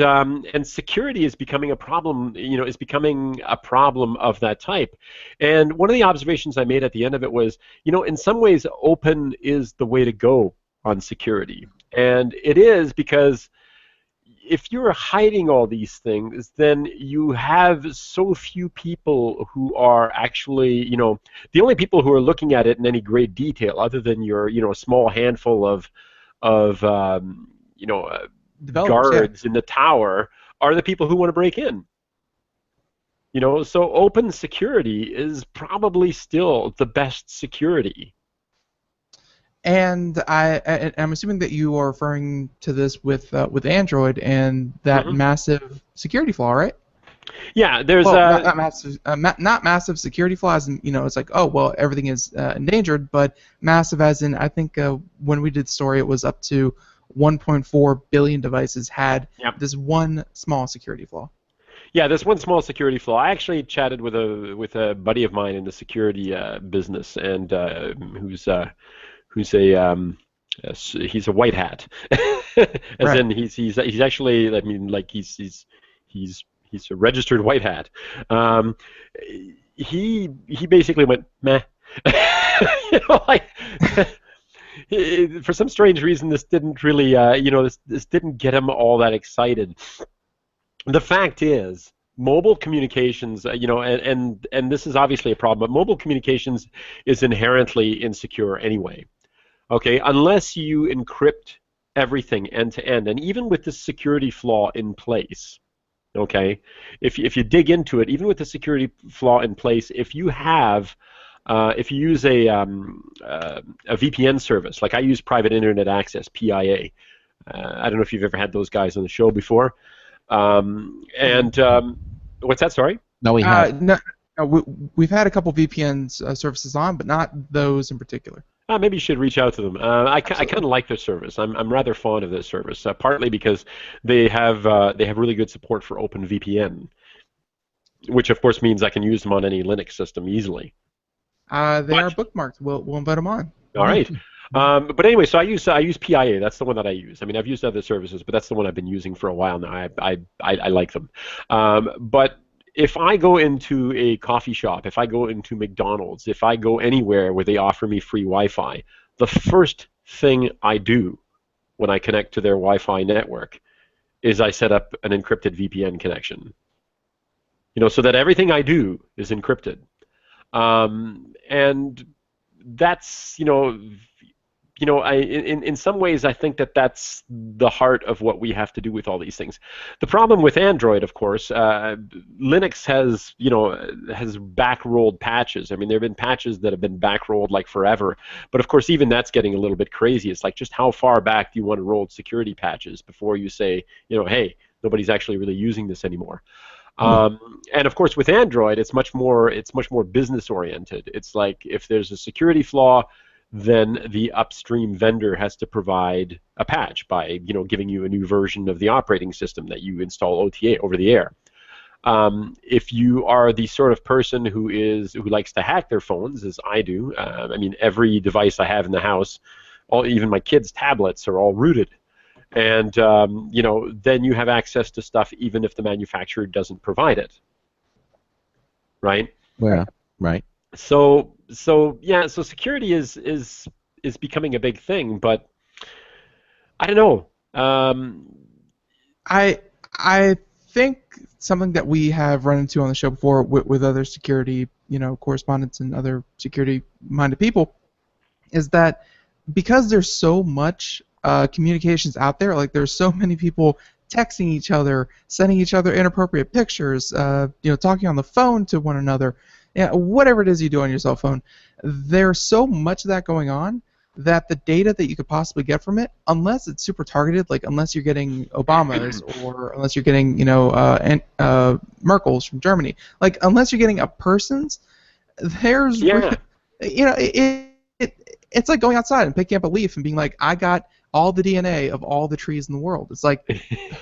security is becoming a problem. Is becoming a problem of that type. And one of the observations I made at the end of it was, in some ways, open is the way to go on security, and it is because if you're hiding all these things, then you have so few people who are actually, the only people who are looking at it in any great detail, other than your, small handful of guards in the tower, are the people who want to break in. So open security is probably still the best security. And I'm assuming that you are referring to this with Android and that massive security flaw, right? Yeah, there's not massive security flaws, and it's like, oh well, everything is endangered, but massive as in, I think when we did the story, it was up to 1.4 billion devices had this one small security flaw. Yeah, there's one small security flaw. I actually chatted with a buddy of mine in the security business, and who's a white hat, as in he's actually, I mean, like he's a registered white hat. He basically went meh. For some strange reason, this didn't really this didn't get him all that excited. The fact is, mobile communications, and this is obviously a problem, but mobile communications is inherently insecure anyway. Okay, unless you encrypt everything end to end, and even with the security flaw in place, okay, if you dig into it, even with the security flaw in place, if you use a VPN service, like I use Private Internet Access, PIA. I don't know if you've ever had those guys on the show before. What's that? Sorry. No, we haven't. No, we've had a couple VPN services on, but not those in particular. Maybe you should reach out to them. I kind of like their service. I'm rather fond of their service, partly because they have really good support for OpenVPN, which of course means I can use them on any Linux system easily. They are bookmarked. We'll invite them on. All right. But anyway, so I use PIA. That's the one that I use. I mean, I've used other services, but that's the one I've been using for a while now. I like them. But if I go into a coffee shop, if I go into McDonald's, if I go anywhere where they offer me free Wi-Fi, the first thing I do when I connect to their Wi-Fi network is I set up an encrypted VPN connection. So that everything I do is encrypted. And that's, in some ways I think that that's the heart of what we have to do with all these things. The problem with Android, of course, Linux has back-rolled patches. I mean, there have been patches that have been back-rolled like forever, but of course even that's getting a little bit crazy. It's like, just how far back do you want to roll security patches before you say, hey, nobody's actually really using this anymore? And of course, with Android, it's much more business oriented. It's like if there's a security flaw, then the upstream vendor has to provide a patch by giving you a new version of the operating system that you install OTA over the air. If you are the sort of person who likes to hack their phones, as I do, I mean, every device I have in the house, even my kids' tablets, are all rooted. And then you have access to stuff even if the manufacturer doesn't provide it, right? Yeah, right. So security is becoming a big thing, but I don't know. I think something that we have run into on the show before with other security correspondents and other security-minded people is that because there's so much communications out there, like there's so many people texting each other, sending each other inappropriate pictures, talking on the phone to one another, whatever it is you do on your cell phone, there's so much of that going on that the data that you could possibly get from it, unless it's super targeted, like unless you're getting Obama's or unless you're getting Merkel's from Germany, like unless you're getting a person's, there's it's like going outside and picking up a leaf and being like, I got all the DNA of all the trees in the world. It's like,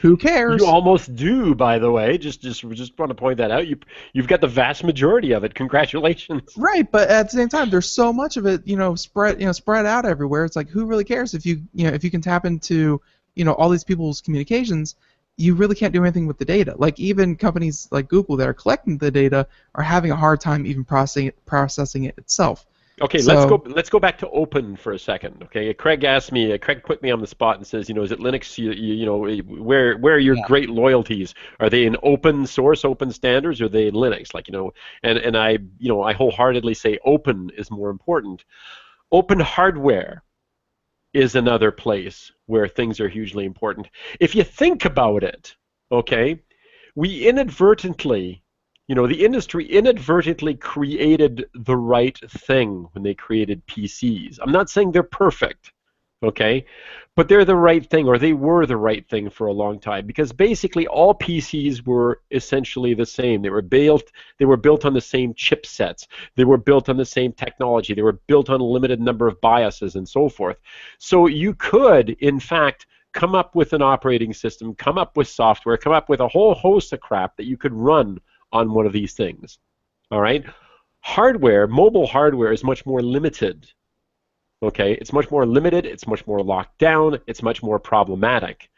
who cares? You almost do, by the way. Just want to point that out. You've got the vast majority of it. Congratulations. Right, but at the same time, there's so much of it, spread out everywhere. It's like, who really cares if you can tap into, all these people's communications? You really can't do anything with the data. Like even companies like Google that are collecting the data are having a hard time even processing it itself. Okay, so, let's go back to open for a second. Okay, Craig put me on the spot and says, is it Linux? Where are your great loyalties? Are they in open source, open standards, or are they in Linux? And I wholeheartedly say open is more important. Open hardware is another place where things are hugely important. If you think about it, okay, we inadvertently. The industry inadvertently created the right thing when they created PCs. I'm not saying they're perfect, okay? But they're the right thing, or they were the right thing for a long time, because basically all PCs were essentially the same. They were built on the same chipsets. They were built on the same technology. They were built on a limited number of BIOSes and so forth. So you could, in fact, come up with an operating system, come up with software, come up with a whole host of crap that you could run on one of these things. All right? Mobile hardware is much more limited. Okay? It's much more limited, it's much more locked down, it's much more problematic.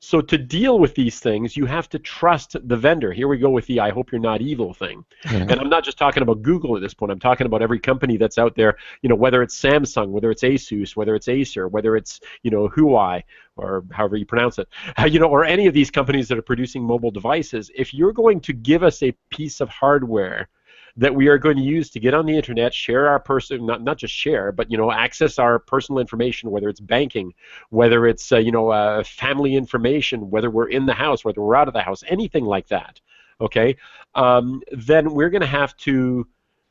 So to deal with these things, you have to trust the vendor. Here we go with the I hope you're not evil thing. And I'm not just talking about Google at this point. I'm talking about every company that's out there, whether it's Samsung, whether it's Asus, whether it's Acer, whether it's, Huawei, or however you pronounce it, or any of these companies that are producing mobile devices. If you're going to give us a piece of hardware that we are going to use to get on the internet, share our not just share, but access our personal information, whether it's banking, whether it's family information, whether we're in the house, whether we're out of the house, anything like that, okay, then we're going to have to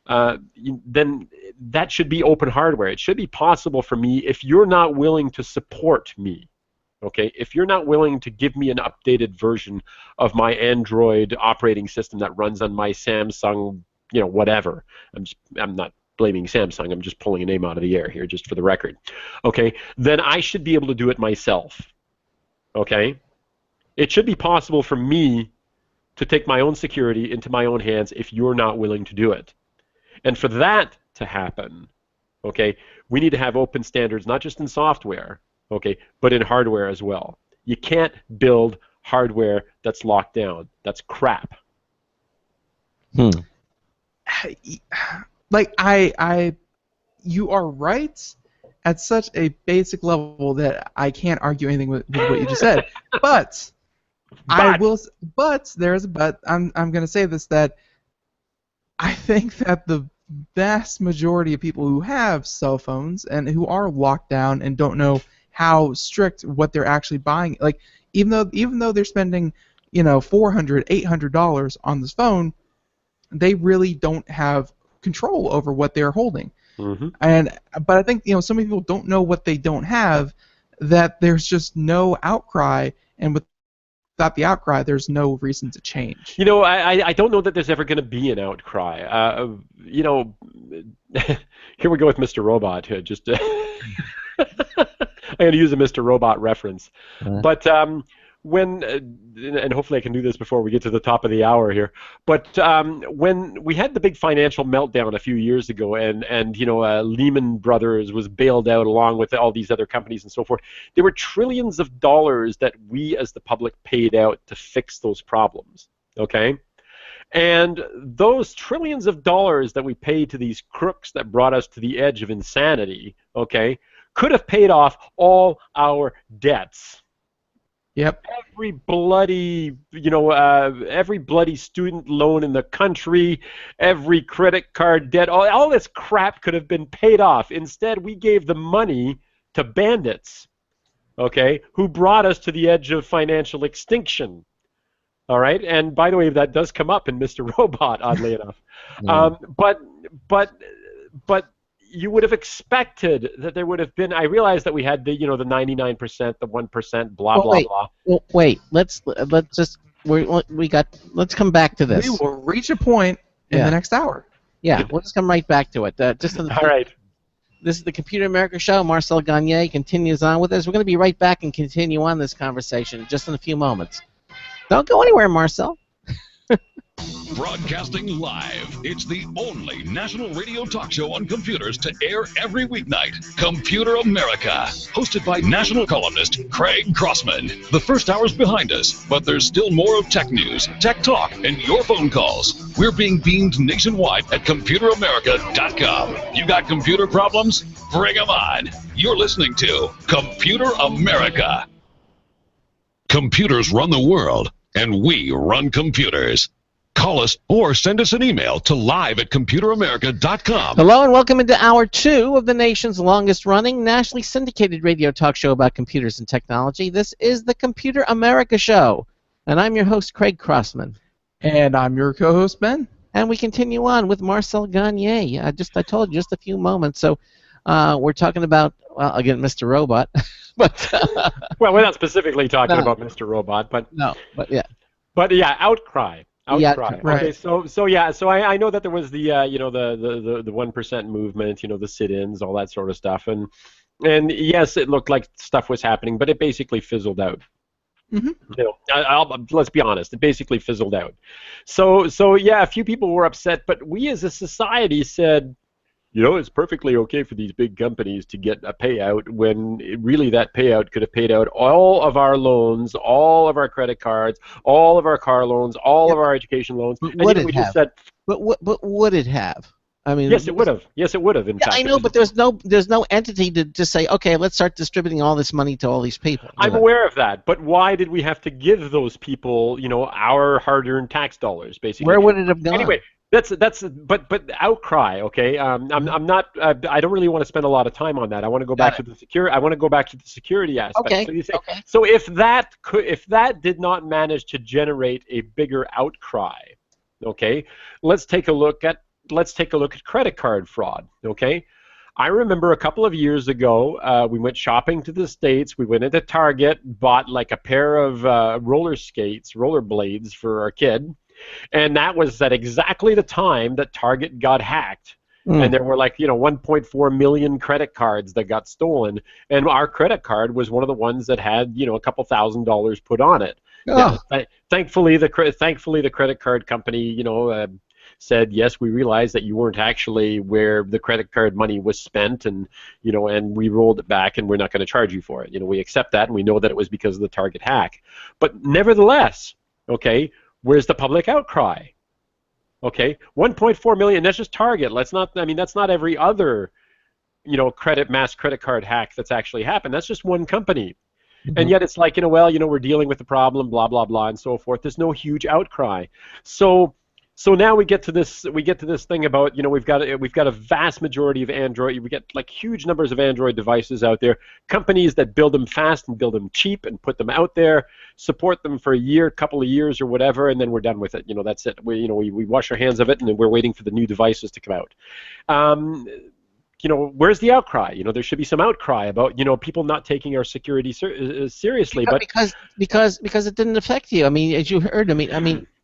then that should be open hardware. It should be possible for me, if you're not willing to support me, okay, if you're not willing to give me an updated version of my Android operating system that runs on my Samsung, whatever. I'm not blaming Samsung. I'm just pulling a name out of the air here, just for the record. Okay, then I should be able to do it myself. Okay, it should be possible for me to take my own security into my own hands if you're not willing to do it. And for that to happen, okay, we need to have open standards, not just in software, okay, but in hardware as well. You can't build hardware that's locked down. That's crap. Like you are right at such a basic level that I can't argue anything with what you just said. But there's a but. I'm going to say this, that I think that the vast majority of people who have cell phones and who are locked down and don't know how strict what they're actually buying, like even though they're spending $400, $800 on this phone, they really don't have control over what they're holding. But I think so many people don't know what they don't have, that there's just no outcry, and without the outcry, there's no reason to change. You know, I don't know that there's ever going to be an outcry. You know, here we go with Mr. Robot. Just I'm going to use a Mr. Robot reference. But when, and hopefully I can do this before we get to the top of the hour here, but when we had the big financial meltdown a few years ago, and you know, Lehman Brothers was bailed out along with all these other companies and so forth, there were trillions of dollars that we as the public paid out to fix those problems, okay? And those trillions of dollars that we paid to these crooks that brought us to the edge of insanity, okay, could have paid off all our debts. Yep. Every bloody, you know, every bloody student loan in the country, every credit card debt, all this crap could have been paid off. Instead, we gave the money to bandits, okay, who brought us to the edge of financial extinction. All right, and by the way, that does come up in Mr. Robot, oddly enough. But you would have expected that there would have been. I realize that we had the, you know, the 99%, the 1%, blah blah blah. Well, wait. Let's come back to this. We will reach a point in the next hour. Yeah, we'll just come right back to it. All right. This is the Computer America Show. Marcel Gagné continues on with us. We're going to be right back and continue on this conversation just in a few moments. Don't go anywhere, Marcel. Broadcasting live, it's the only national radio talk show on computers to air every weeknight. Computer America, hosted by national columnist Craig Crossman. The first hour's behind us, but there's still more of tech news, tech talk, and your phone calls. We're being beamed nationwide at ComputerAmerica.com. You got computer problems? Bring them on. You're listening to Computer America. Computers run the world, and we run computers. Call us or send us an email to live@computeramerica.com. Hello and welcome into Hour 2 of the nation's longest-running, nationally syndicated radio talk show about computers and technology. This is the Computer America Show, and I'm your host, Craig Crossman. And I'm your co-host, Ben. And we continue on with Marcel Gagné. I told you just a few moments. So we're talking about, well, again, Mr. Robot. But well, we're not specifically talking about Mr. Robot, but outcry. Outcry. Right. Okay, so I know that there was the you know, the 1% movement, you know, the sit-ins, all that sort of stuff, and yes, it looked like stuff was happening, but it basically fizzled out. Mm-hmm. You know, let's be honest, it basically fizzled out. So yeah, a few people were upset, but we as a society said, you know, it's perfectly okay for these big companies to get a payout when really that payout could have paid out all of our loans, all of our credit cards, all of our car loans, all of our education loans. But and would we just said, but would it have? I mean, yes, it would have. Yes, it would have. In fact, I know, but there's no entity to just say, okay, let's start distributing all this money to all these people. I'm aware of that, but why did we have to give those people, you know, our hard-earned tax dollars, basically? Where would it have gone? Anyway. But outcry, okay. I'm not. I don't really want to spend a lot of time on that. I want to go back to the security. I want to go back to the security aspect. Okay. So you say, so if that did not manage to generate a bigger outcry, okay, let's take a look at credit card fraud, okay. I remember a couple of years ago, we went shopping to the States. We went into Target, bought like a pair of rollerblades for our kid. And that was at exactly the time that Target got hacked. And there were like, you know, 1.4 million credit cards that got stolen. And our credit card was one of the ones that had, you know, a couple $1,000s put on it. Oh. Now, thankfully, the credit card company, you know, said, yes, we realized that you weren't actually where the credit card money was spent, and, you know, and we rolled it back, and we're not going to charge you for it. You know, we accept that, and we know that it was because of the Target hack. But nevertheless, okay, where's the public outcry? Okay, 1.4 million, that's just Target. Let's not, I mean, that's not every other, you know, mass credit card hack that's actually happened. That's just one company. Mm-hmm. And yet it's like, you know, well, you know, we're dealing with the problem, blah, blah, blah, and so forth. There's no huge outcry. So now we get to this thing about, you know, we've got a vast majority of Android. We get like huge numbers of Android devices out there. Companies that build them fast and build them cheap and put them out there, support them for a year, couple of years or whatever, and then we're done with it. You know, that's it. We wash our hands of it, and then we're waiting for the new devices to come out. where's the outcry? There should be some outcry about people not taking our security seriously. But because it didn't affect you. I mean, as you heard,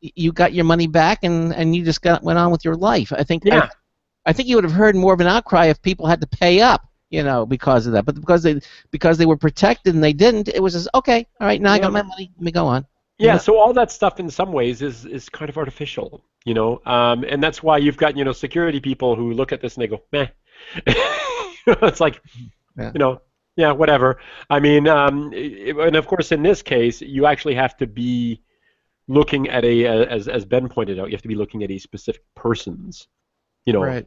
you got your money back and you just went on with your life. I think you would have heard more of an outcry if people had to pay up, because of that. But because they were protected and they didn't, it was just okay. All right, now I got my money. Let me go on. Yeah, so all that stuff in some ways is kind of artificial, and that's why you've got security people who look at this and they go, meh. It's like, yeah, whatever. I mean, and of course in this case you actually have to be looking at as Ben pointed out, you have to be looking at a specific person's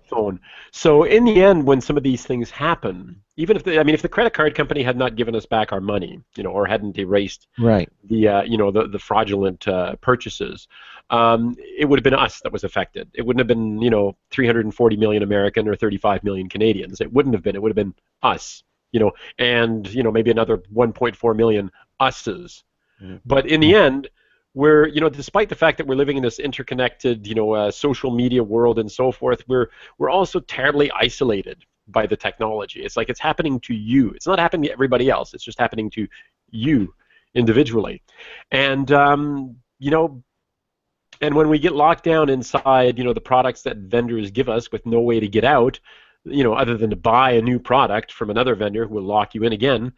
phone. So in the end, when some of these things happen, even if if the credit card company had not given us back our money, or hadn't erased the fraudulent purchases, it would have been us that was affected. It wouldn't have been 340 million American or 35 million Canadians. It wouldn't have been. It would have been us, and maybe another 1.4 million us's. But in the end, we're, despite the fact that we're living in this interconnected, social media world and so forth, we're also terribly isolated by the technology. It's like it's happening to you. It's not happening to everybody else. It's just happening to you individually. And, and when we get locked down inside, the products that vendors give us with no way to get out, other than to buy a new product from another vendor who will lock you in again,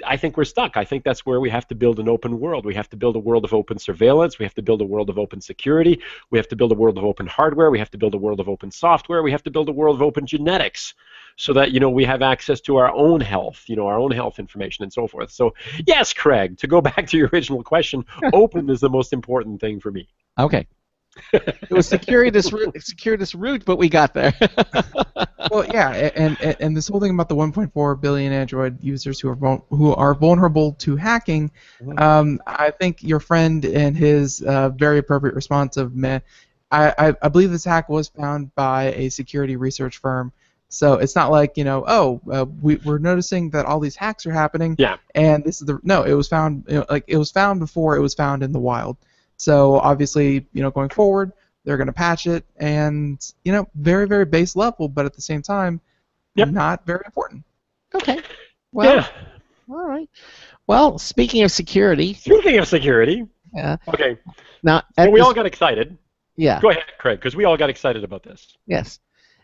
I think we're stuck. I think that's where we have to build an open world. We have to build a world of open surveillance. We have to build a world of open security. We have to build a world of open hardware. We have to build a world of open software. We have to build a world of open genetics so that, we have access to our own health, our own health information and so forth. So, yes, Craig, to go back to your original question, open is the most important thing for me. Okay. It was secure this route, but we got there. Well, yeah, and this whole thing about the 1.4 billion Android users who are vulnerable to hacking, I think your friend and his very appropriate response of meh, I believe this hack was found by a security research firm. So it's not like we're noticing that all these hacks are happening. Yeah. And this is it was found it was found before it was found in the wild. So obviously, going forward, they're going to patch it, and very, very base level, but at the same time, not very important. Okay. Well, all right. Well, speaking of security. Yeah. Okay. Now, we all got excited. Yeah. Go ahead, Craig, because we all got excited about this. Yes.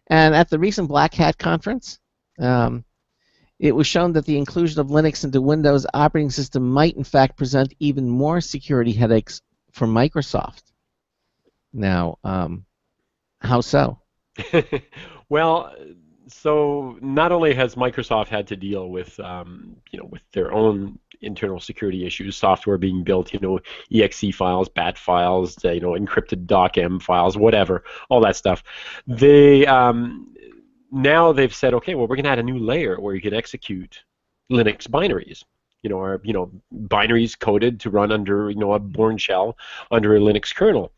And at the recent Black Hat conference, it was shown that the inclusion of Linux into Windows operating system might, in fact, present even more security headaches for Microsoft. Now, how so? Well, so not only has Microsoft had to deal with, with their own internal security issues, software being built, exe files, bat files, encrypted docm files, whatever, all that stuff. They now they've said, okay, well, we're going to add a new layer where you can execute Linux binaries. Or binaries coded to run under a Bourne shell under a Linux kernel,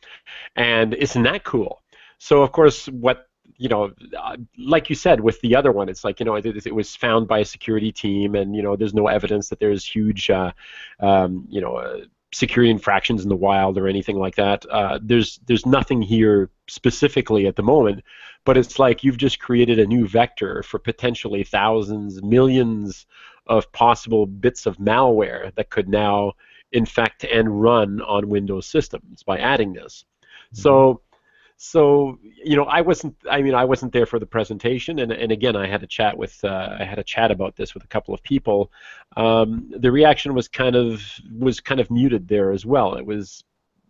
and isn't that cool? So of course, what like you said with the other one, it's like it was found by a security team, and there's no evidence that there's huge security infractions in the wild or anything like that. There's nothing here specifically at the moment, but it's like you've just created a new vector for potentially thousands, millions of possible bits of malware that could now infect and run on Windows systems by adding this. So I wasn't there for the presentation, and again I had a chat about this with a couple of people. The reaction was kind of muted there as well. It was,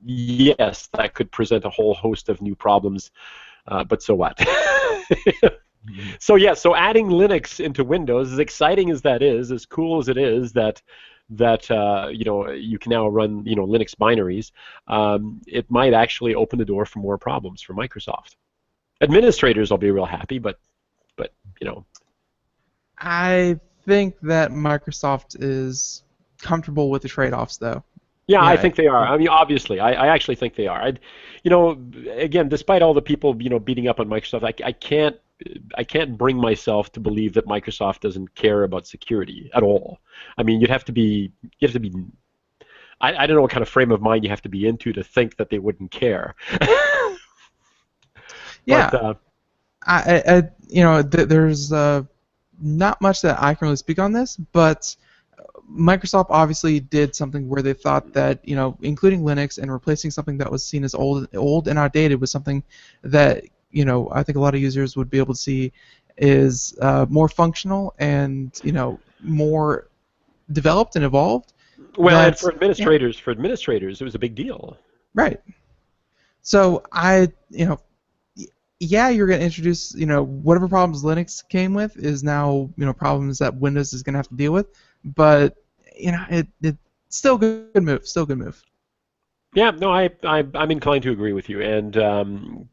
yes, that could present a whole host of new problems, but so what? So adding Linux into Windows, as exciting as that is, as cool as it is that you can now run Linux binaries, it might actually open the door for more problems for Microsoft. Administrators will be real happy, but I think that Microsoft is comfortable with the trade-offs, thoh. Yeah, I think they are. I mean, obviously, I actually think they are. Again, despite all the people beating up on Microsoft, I can't bring myself to believe that Microsoft doesn't care about security at all. I mean, you have to be. I don't know what kind of frame of mind you have to be into to think that they wouldn't care. Yeah. There's not much that I can really speak on this, but Microsoft obviously did something where they thought that, including Linux and replacing something that was seen as old and outdated with something that, I think a lot of users would be able to see is more functional and, more developed and evolved. Well, and for administrators, it was a big deal. Right. So you're going to introduce, whatever problems Linux came with is now, problems that Windows is going to have to deal with. But, it's still good move. Still good move. Yeah, no, I'm inclined to agree with you, and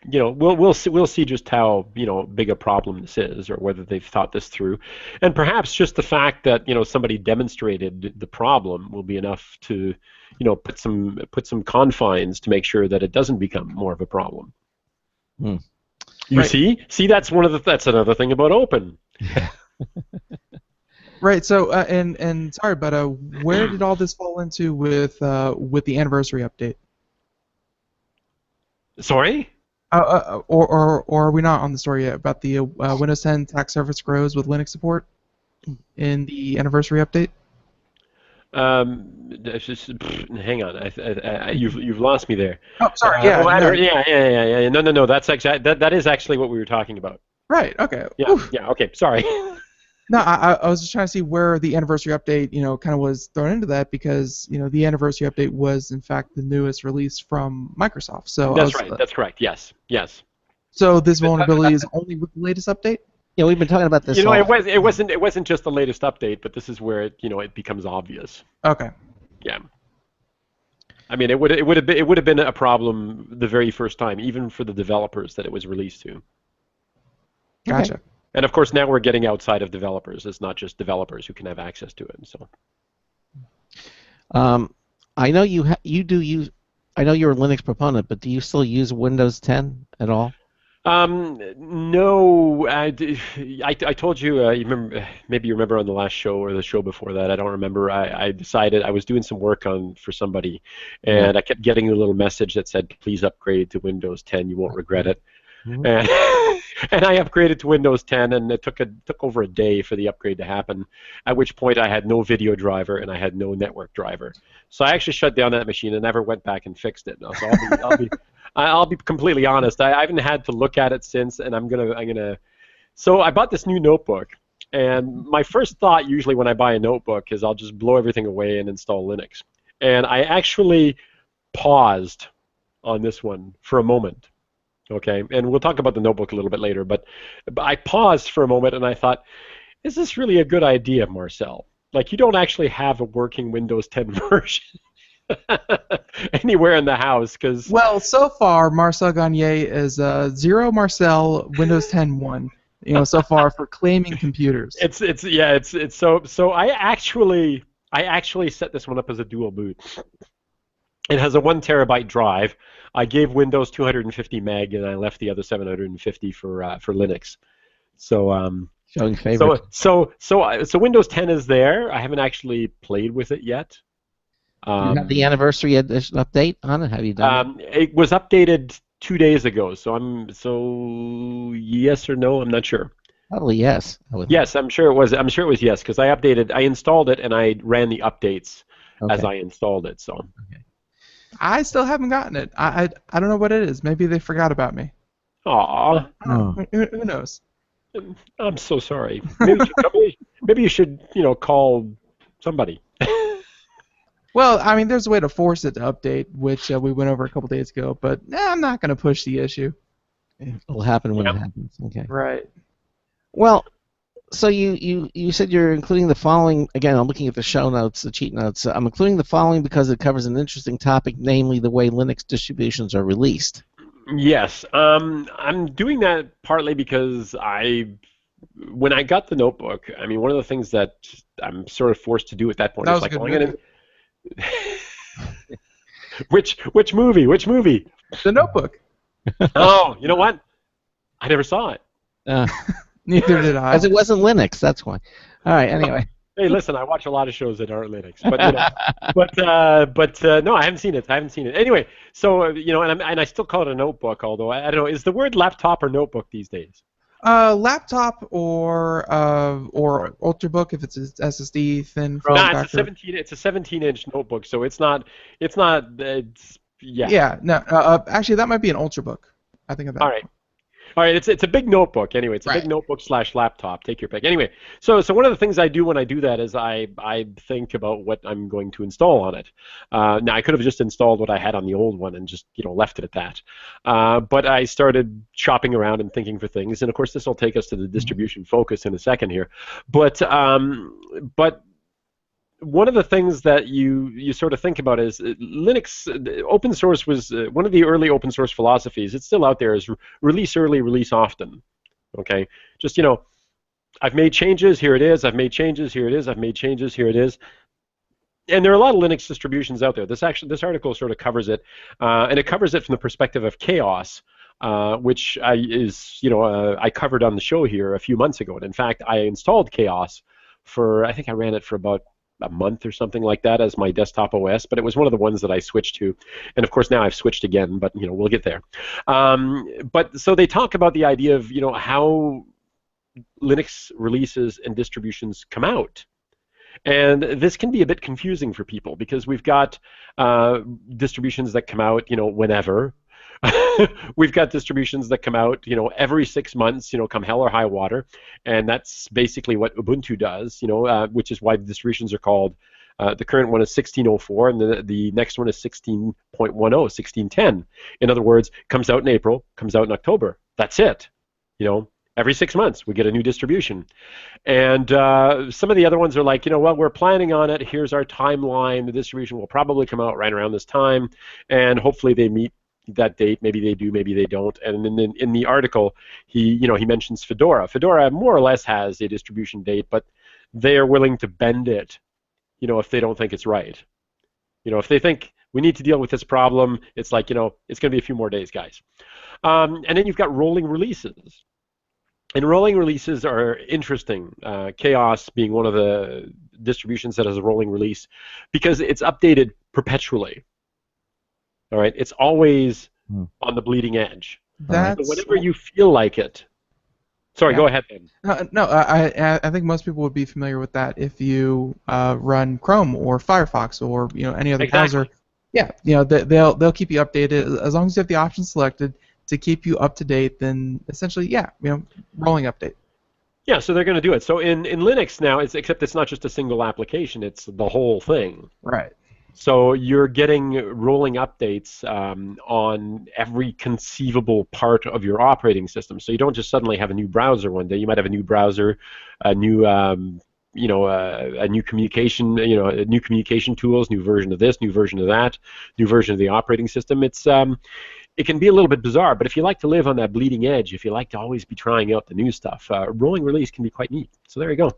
we'll see just how big a problem this is, or whether they've thought this through, and perhaps just the fact that somebody demonstrated the problem will be enough to put some confines to make sure that it doesn't become more of a problem. You Right. see, that's another thing about open. Right. So, and sorry, but where did all this fall into with the anniversary update? Sorry? Or are we not on the story yet about the Windows 10 attack surface grows with Linux support in the anniversary update? Hang on, you've lost me there. Oh, sorry. Yeah. No. That is actually what we were talking about. Right. Okay. Yeah. Oof. Yeah. Okay. Sorry. No, I was just trying to see where the anniversary update, kind of was thrown into that because, the anniversary update was in fact the newest release from Microsoft. So that's right. That's correct. Yes. So this vulnerability is only with the latest update? Yeah, we've been talking about this. It wasn't just the latest update, but this is where it becomes obvious. Okay. Yeah. I mean, it would have been a problem the very first time, even for the developers that it was released to. Gotcha. Okay. And of course, now we're getting outside of developers. It's not just developers who can have access to it. So. I know you do use. I know you're a Linux proponent, but do you still use Windows 10 at all? No, I told you, maybe you remember on the last show or the show before that, I don't remember, I decided I was doing some work for somebody, and I kept getting a little message that said, please upgrade to Windows 10, you won't regret it. Mm-hmm. And I upgraded to Windows 10, and it took over a day for the upgrade to happen, at which point I had no video driver and I had no network driver. So I actually shut down that machine and never went back and fixed it. So I'll be completely honest. I haven't had to look at it since, and I'm gonna. So I bought this new notebook, and my first thought usually when I buy a notebook is I'll just blow everything away and install Linux. And I actually paused on this one for a moment. Okay, and we'll talk about the notebook a little bit later, but I paused for a moment and I thought, is this really a good idea, Marcel? Like, you don't actually have a working Windows 10 version anywhere in the house, because... Well, so far, Marcel Gagné is 0 Marcel Windows 10 1. So far for claiming computers. So I actually set this one up as a dual boot. It has a 1 terabyte drive. I gave Windows 250 meg, and I left the other 750 for Linux. So showing favorites. So Windows 10 is there. I haven't actually played with it yet. You have the anniversary edition update on it? Have you done it? It was updated 2 days ago. So yes or no? I'm not sure. Probably yes. Yes, I'm sure it was. I'm sure it was yes, because I installed it and I ran the updates as I installed it. So. Okay. I still haven't gotten it. I don't know what it is. Maybe they forgot about me. Aww. Oh. Who knows? I'm so sorry. Maybe you should call somebody. Well, I mean, there's a way to force it to update, which we went over a couple days ago. But I'm not going to push the issue. It'll happen when it happens. Okay. Right. Well, so you said you're including the following. Again, I'm looking at the show notes, the cheat notes. I'm including the following because it covers an interesting topic, namely the way Linux distributions are released. Yes, I'm doing that partly because when I got the notebook, I mean, one of the things that I'm sort of forced to do at that point is like, which movie? The Notebook. Oh, you know what? I never saw it. Neither did I. Because it wasn't Linux, that's why. All right, anyway. Hey, listen, I watch a lot of shows that aren't Linux, but no, I haven't seen it. I haven't seen it. Anyway, so and I still call it a notebook, although I don't know. Is the word laptop or notebook these days? Laptop or Ultrabook if it's a SSD thin form Nah, factor. it's a 17-inch notebook, so it's yeah. Yeah, no, actually that might be an Ultrabook. I think of that. All right. All right, it's a big notebook. Anyway, it's a big Right. notebook / laptop. Take your pick. Anyway, so one of the things I do when I do that is I think about what I'm going to install on it. Now I could have just installed what I had on the old one and just left it at that. But I started shopping around and thinking for things, and of course this will take us to the distribution focus in a second here. But one of the things that you sort of think about is Linux. Open source was one of the early open source philosophies. It's still out there. Is release early, release often. Okay, just I've made changes. Here it is. I've made changes. Here it is. I've made changes. Here it is. And there are a lot of Linux distributions out there. This article sort of covers it, and it covers it from the perspective of chaos, which I covered on the show here a few months ago. And in fact, I installed chaos I think I ran it for about a month or something like that as my desktop OS, but it was one of the ones that I switched to. And of course now I've switched again, but we'll get there. But so they talk about the idea of how Linux releases and distributions come out. And this can be a bit confusing for people because we've got distributions that come out whenever. We've got distributions that come out, every 6 months, come hell or high water, and that's basically what Ubuntu does, which is why the distributions are called. The current one is 16.04, and the next one is 16.10, 16.10. In other words, comes out in April, comes out in October. That's it. Every 6 months we get a new distribution, and some of the other ones are like, well, we're planning on it. Here's our timeline. The distribution will probably come out right around this time, and hopefully they meet that date. Maybe they do, maybe they don't. And in the article, he mentions Fedora. Fedora more or less has a distribution date, but they are willing to bend it, if they don't think it's right. If they think we need to deal with this problem, it's like, it's going to be a few more days, guys. And then you've got rolling releases. And rolling releases are interesting. Chaos being one of the distributions that has a rolling release because it's updated perpetually. All right, it's always on the bleeding edge. So whenever you feel like it. Sorry, go ahead, Ben. No, I think most people would be familiar with that if you run Chrome or Firefox or any other browser. Yeah, they'll keep you updated as long as you have the option selected to keep you up to date. Then essentially, rolling update. Yeah, so they're going to do it. So in Linux now, except it's not just a single application; it's the whole thing. Right. So you're getting rolling updates on every conceivable part of your operating system. So you don't just suddenly have a new browser one day. You might have a new browser, a new a new communication, new communication tools, new version of this, new version of that, new version of the operating system. It can be a little bit bizarre, but if you like to live on that bleeding edge, if you like to always be trying out the new stuff, rolling release can be quite neat. So there you go.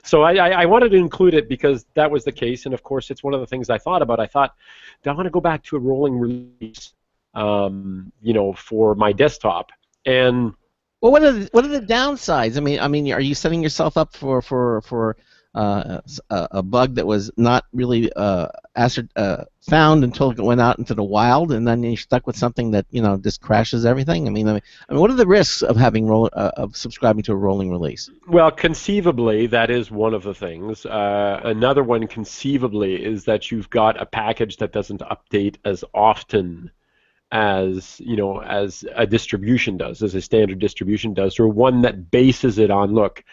So I wanted to include it because that was the case, and of course it's one of the things I thought about. I thought, do I want to go back to a rolling release, for my desktop? And well, what are the downsides? I mean, are you setting yourself up for a bug that was not really found until it went out into the wild, and then you're stuck with something that just crashes everything? I mean, what are the risks of having of subscribing to a rolling release? Well, conceivably, that is one of the things. Another one, conceivably, is that you've got a package that doesn't update as often as as a distribution does, as a standard distribution does, or one that bases it on, look,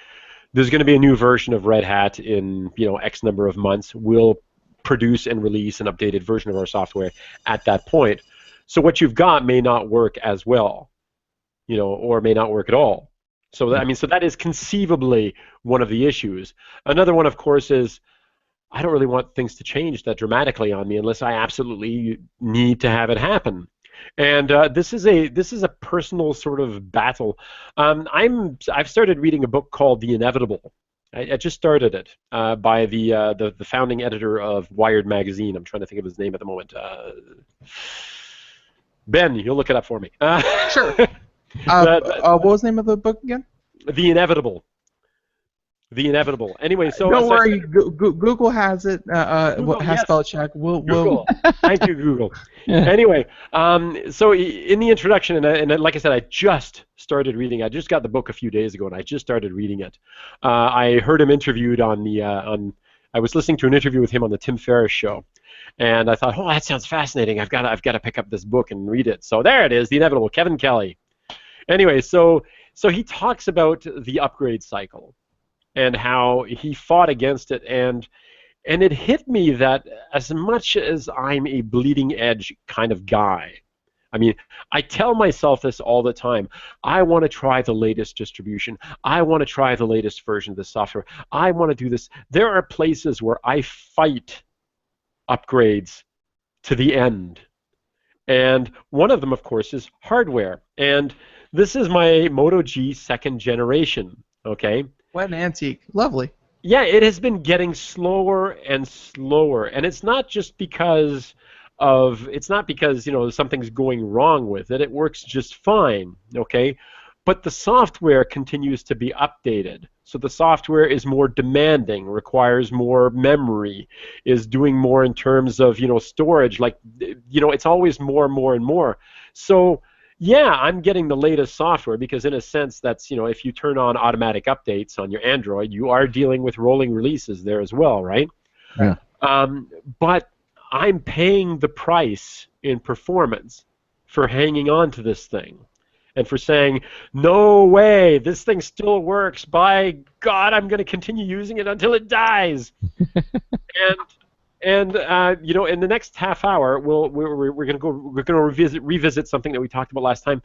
there's going to be a new version of Red Hat in X number of months. We'll produce and release an updated version of our software at that point. So what you've got may not work as well, or may not work at all. So that is conceivably one of the issues. Another one, of course, is I don't really want things to change that dramatically on me unless I absolutely need to have it happen. And this is a personal sort of battle. I've started reading a book called The Inevitable. I just started it by the founding editor of Wired magazine. I'm trying to think of his name at the moment. Ben, you'll look it up for me. Sure. What was the name of the book again? The Inevitable. The inevitable. Anyway, so Don't so I worry, started- Google has it. Google, Has yes. spell check. We'll Google. Thank you, Google. Anyway, so in the introduction, and like I said, I just started reading. I just got the book a few days ago, and I just started reading it. I heard him interviewed on the I was listening to an interview with him on the Tim Ferriss show, and I thought, oh, that sounds fascinating. I've got to pick up this book and read it. So there it is, The Inevitable, Kevin Kelly. Anyway, so he talks about the upgrade cycle and how he fought against it, and it hit me that as much as I'm a bleeding edge kind of guy, I mean, I tell myself this all the time. I want to try the latest distribution. I want to try the latest version of the software. I want to do this. There are places where I fight upgrades to the end. And one of them, of course, is hardware. And this is my Moto G second generation, okay? What an antique. Lovely. Yeah, it has been getting slower and slower, and it's not just because something's going wrong with it. It works just fine, okay? But the software continues to be updated. So the software is more demanding, requires more memory, is doing more in terms of, storage, like, it's always more and more and more. So yeah, I'm getting the latest software because in a sense that's, if you turn on automatic updates on your Android, you are dealing with rolling releases there as well, right? Yeah. But I'm paying the price in performance for hanging on to this thing and for saying, no way, this thing still works. By God, I'm going to continue using it until it dies. And in the next half hour, we're going to revisit something that we talked about last time.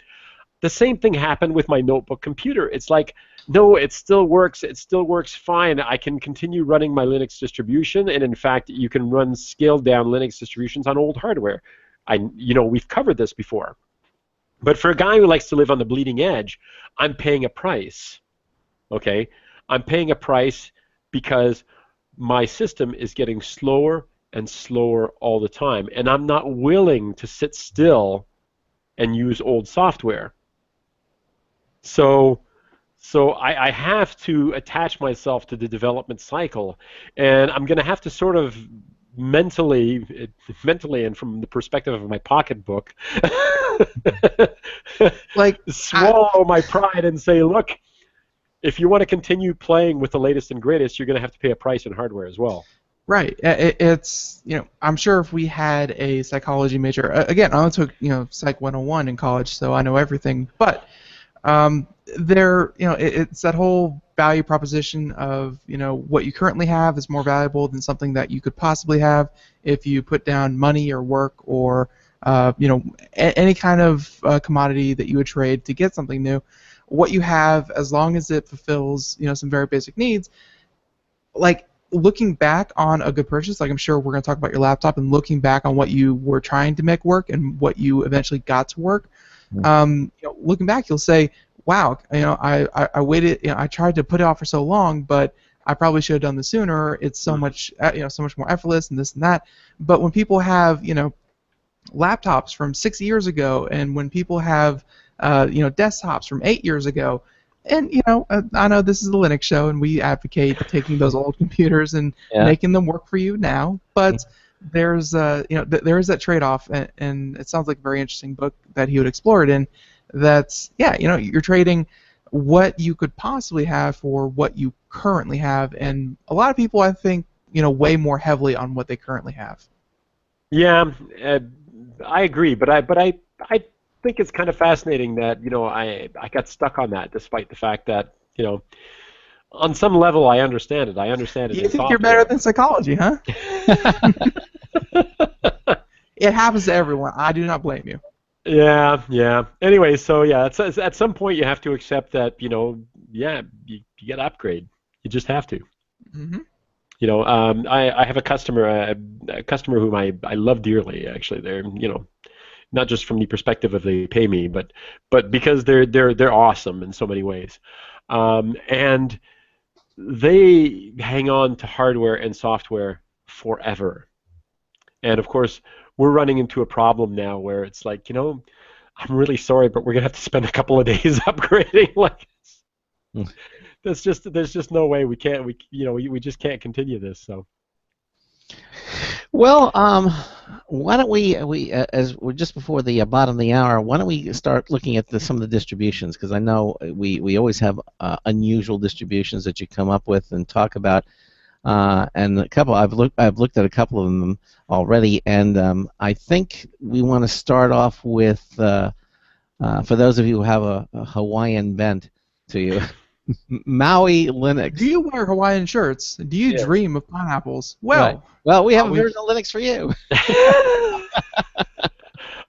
The same thing happened with my notebook computer. It's like, no, it still works. It still works fine. I can continue running my Linux distribution, and in fact, you can run scaled down Linux distributions on old hardware. We've covered this before. But for a guy who likes to live on the bleeding edge, I'm paying a price. Okay, I'm paying a price because my system is getting slower and slower all the time, and I'm not willing to sit still and use old software. So I have to attach myself to the development cycle, and I'm going to have to sort of mentally and from the perspective of my pocketbook, swallow my pride and say, look, if you want to continue playing with the latest and greatest, you're going to have to pay a price in hardware as well. Right. It's, I'm sure if we had a psychology major, again, I only took, Psych 101 in college, so I know everything, but it's that whole value proposition of, what you currently have is more valuable than something that you could possibly have if you put down money or work or, any kind of commodity that you would trade to get something new. What you have, as long as it fulfills, some very basic needs, like looking back on a good purchase, like I'm sure we're going to talk about your laptop, and looking back on what you were trying to make work and what you eventually got to work, looking back, you'll say, wow, I waited, I tried to put it off for so long, but I probably should have done this sooner. It's so much, so much more effortless and this and that. But when people have, laptops from 6 years ago, and when people have desktops from 8 years ago. And, I know this is a Linux show, and we advocate taking those old computers and making them work for you now. But there's, there is that trade-off, and it sounds like a very interesting book that he would explore it in. That's, you're trading what you could possibly have for what you currently have, and a lot of people, I think, weigh more heavily on what they currently have. Yeah, I agree, but I think it's kind of fascinating that I got stuck on that, despite the fact that on some level I understand it. I understand it. You think you're better than psychology, huh? It happens to everyone. I do not blame you. Yeah. Anyway, so yeah, at some point you have to accept that you got to upgrade. You just have to. Mm-hmm. I have a customer whom I love dearly. Actually, they're not just from the perspective of they pay me, but because they're awesome in so many ways, and they hang on to hardware and software forever. And of course, we're running into a problem now where it's like, I'm really sorry, but we're gonna have to spend a couple of days upgrading like this. there's just no way we can't we just can't continue this. So. Well, why don't we as we're just before the bottom of the hour, why don't we start looking at some of the distributions? Because I know we always have unusual distributions that you come up with and talk about, and a couple I've looked at a couple of them already, and I think we want to start off with for those of you who have a Hawaiian bent to you. Maui Linux. Do you wear Hawaiian shirts? Do you dream of pineapples? Well, right. Well, we have a version of Linux for you.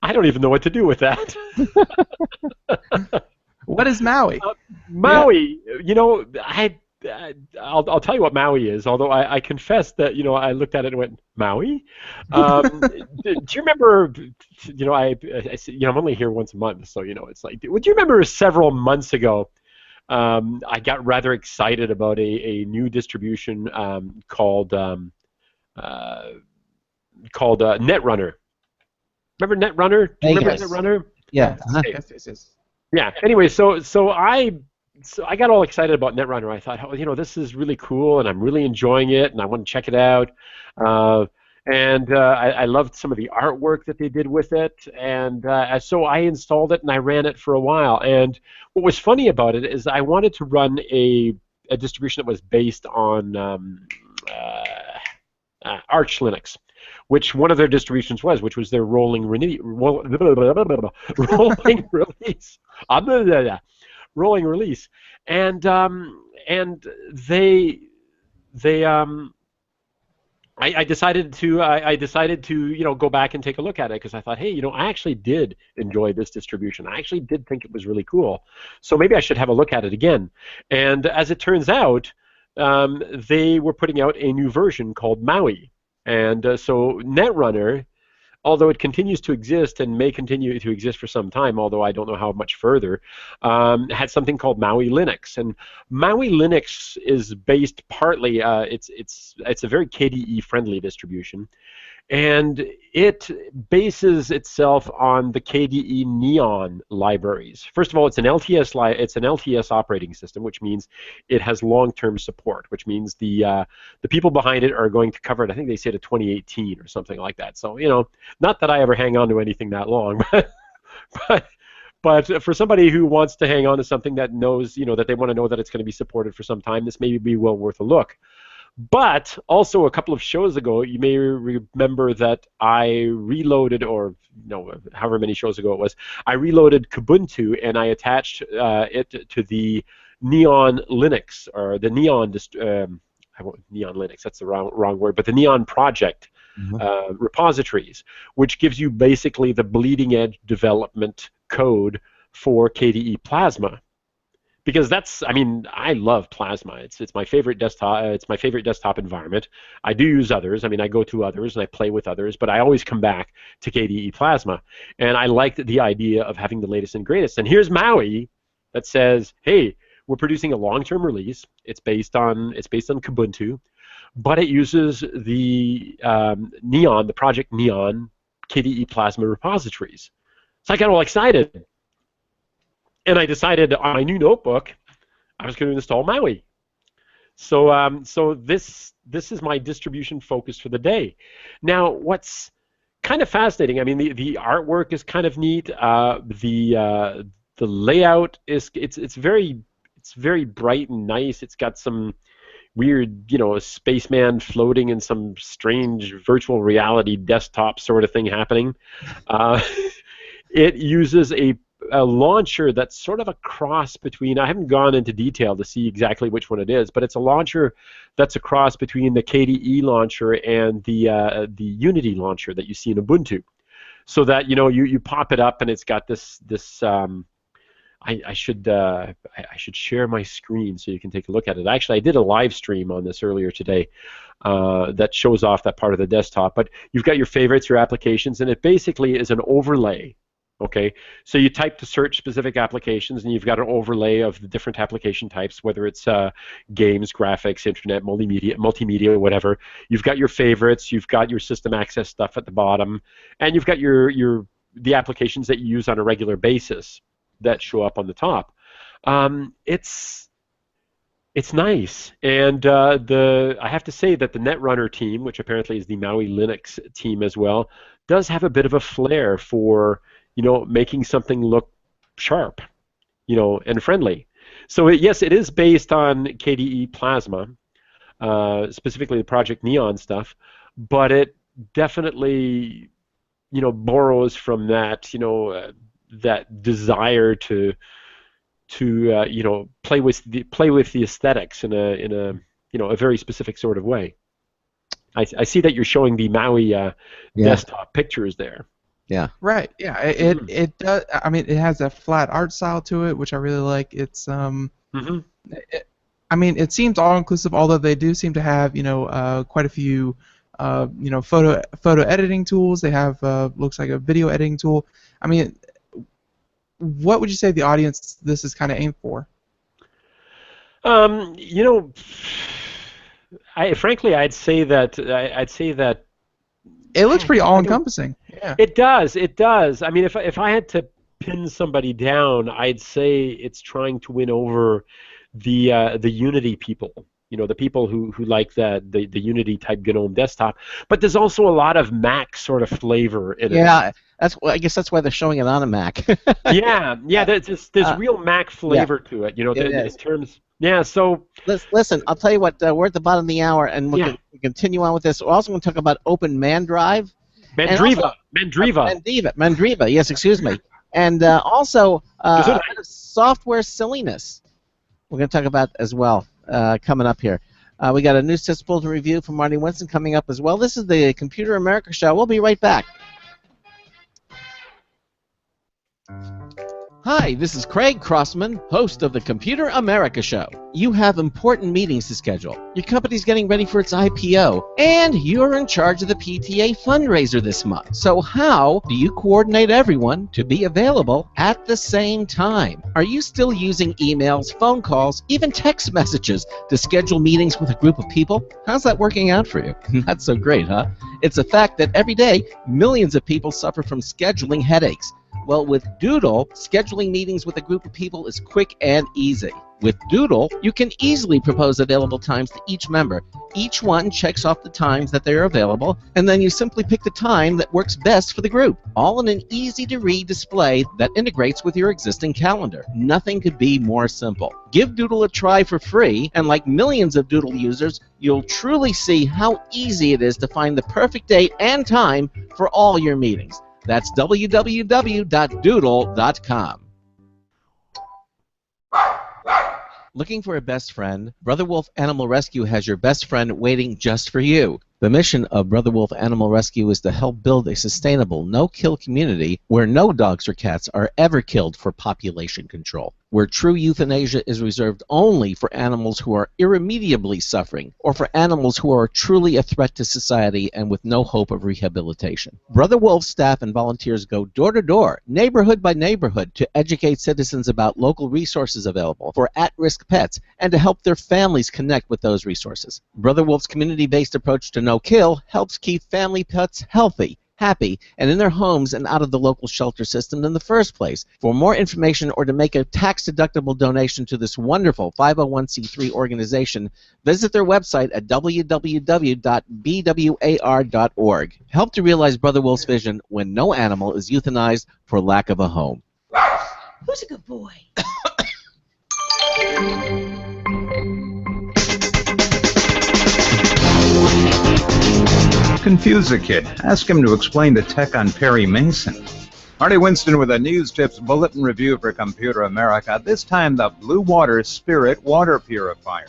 I don't even know what to do with that. What is Maui? Maui, I'll tell you what Maui is. Although I confess that I looked at it and went, Maui. Do you remember? I'm only here once a month, so it's like. Would you remember several months ago? I got rather excited about a new distribution called Netrunner. Remember Netrunner? Do you remember Netrunner? Yeah. Yes. Yeah. Anyway, so I got all excited about Netrunner. I thought, this is really cool, and I'm really enjoying it, and I want to check it out. I loved some of the artwork that they did with it, and so I installed it and I ran it for a while. And what was funny about it is I wanted to run a distribution that was based on Arch Linux, which one of their distributions which was their rolling release. Rolling release, and I decided to go back and take a look at it because I thought, hey, I actually did enjoy this distribution. I actually did think it was really cool. So maybe I should have a look at it again. And as it turns out, they were putting out a new version called Maui. And so Netrunner, although it continues to exist and may continue to exist for some time, although I don't know how much further, had something called Maui Linux. And Maui Linux is based partly, it's a very KDE-friendly distribution, and it bases itself on the KDE Neon libraries. First of all, it's an LTS operating system, which means it has long-term support, which means the people behind it are going to cover it. I think they say to 2018 or something like that. So not that I ever hang on to anything that long, but for somebody who wants to hang on to something that knows, that they want to know that it's going to be supported for some time, this may be well worth a look. But also a couple of shows ago, you may remember that I reloaded, or however many shows ago it was, I reloaded Kubuntu and I attached it to the Neon Linux, or the Neon Neon Linux, that's the wrong word, but the Neon project repositories, which gives you basically the bleeding edge development code for KDE Plasma. Because I love Plasma. It's my favorite desktop. It's my favorite desktop environment. I do use others. I go to others and I play with others, but I always come back to KDE Plasma. And I liked the idea of having the latest and greatest. And here's Maui that says, hey, we're producing a long-term release. It's based on Kubuntu, but it uses the Neon, the Project Neon KDE Plasma repositories. So I got all excited. And I decided on my new notebook, I was going to install Maui. So this is my distribution focus for the day. Now, what's kind of fascinating, the artwork is kind of neat. The layout is it's very bright and nice. It's got some weird, spaceman floating in some strange virtual reality desktop sort of thing happening. It uses a launcher that's sort of a cross between, I haven't gone into detail to see exactly which one it is, but it's a launcher that's a cross between the KDE launcher and the Unity launcher that you see in Ubuntu. So that you pop it up and it's got this I should share my screen so you can take a look at it. Actually, I did a live stream on this earlier today that shows off that part of the desktop. But you've got your favorites, your applications, and it basically is an overlay. Okay, so you type to search specific applications, and you've got an overlay of the different application types, whether it's games, graphics, internet, multimedia, whatever. You've got your favorites, you've got your system access stuff at the bottom, and you've got the applications that you use on a regular basis that show up on the top. It's nice, and I have to say that the Netrunner team, which apparently is the Maui Linux team as well, does have a bit of a flair for making something look sharp, and friendly. So yes, it is based on KDE Plasma, specifically the Project Neon stuff, but it definitely borrows from that that desire to play with the aesthetics in a a very specific sort of way. I see that you're showing the Maui Yeah. desktop pictures there. Yeah. Right. Yeah. It does. I mean, it has a flat art style to it, which I really like. It's Mm-hmm. I mean, it seems all inclusive, although they do seem to have quite a few photo editing tools. They have looks like a video editing tool. I mean, what would you say the audience this is kind of aimed for? Frankly, I'd say that It looks pretty all-encompassing. Yeah. It does. It does. I mean, if I had to pin somebody down, I'd say it's trying to win over the Unity people. The people who like the Unity type GNOME desktop. But there's also a lot of Mac sort of flavor in it. Yeah, I guess that's why they're showing it on a Mac. Yeah. There's real Mac flavor to it. In terms. Yeah. So listen, I'll tell you what. We're at the bottom of the hour, and we'll continue on with this. We're also going to talk about Open Mandrive. Mandriva. Mandriva. Yes, excuse me. And also software silliness. We're going to talk about as well coming up here. We got a news test bulletin review from Marty Winston coming up as well. This is the Computer America Show. We'll be right back. Hi, this is Craig Crossman, host of the Computer America Show. You have important meetings to schedule. Your company's getting ready for its IPO, and you're in charge of the PTA fundraiser this month. So how do you coordinate everyone to be available at the same time? Are you still using emails, phone calls, even text messages to schedule meetings with a group of people? How's that working out for you? Not so great, huh? It's a fact that every day, millions of people suffer from scheduling headaches. Well, with Doodle, scheduling meetings with a group of people is quick and easy. With Doodle, you can easily propose available times to each member. Each one checks off the times that they are available, and then you simply pick the time that works best for the group, all in an easy-to-read display that integrates with your existing calendar. Nothing could be more simple. Give Doodle a try for free, and like millions of Doodle users, you'll truly see how easy it is to find the perfect date and time for all your meetings. That's www.doodle.com. Looking for a best friend? Brother Wolf Animal Rescue has your best friend waiting just for you. The mission of Brother Wolf Animal Rescue is to help build a sustainable, no-kill community where no dogs or cats are ever killed for population control, where true euthanasia is reserved only for animals who are irremediably suffering, or for animals who are truly a threat to society and with no hope of rehabilitation. Brother Wolf staff and volunteers go door to door, neighborhood by neighborhood, to educate citizens about local resources available for at-risk pets and to help their families connect with those resources. Brother Wolf's community-based approach to no-kill helps keep family pets healthy, happy, and in their homes and out of the local shelter system in the first place. For more information or to make a tax-deductible donation to this wonderful 501c3 organization, visit their website at www.bwar.org. Help to realize Brother Wolf's vision when no animal is euthanized for lack of a home. Who's a good boy? Confuse a kid. Ask him to explain the tech on Perry Mason. Marty Winston with a News Tips Bulletin Review for Computer America. This time, the Blue Water Spirit Water Purifier.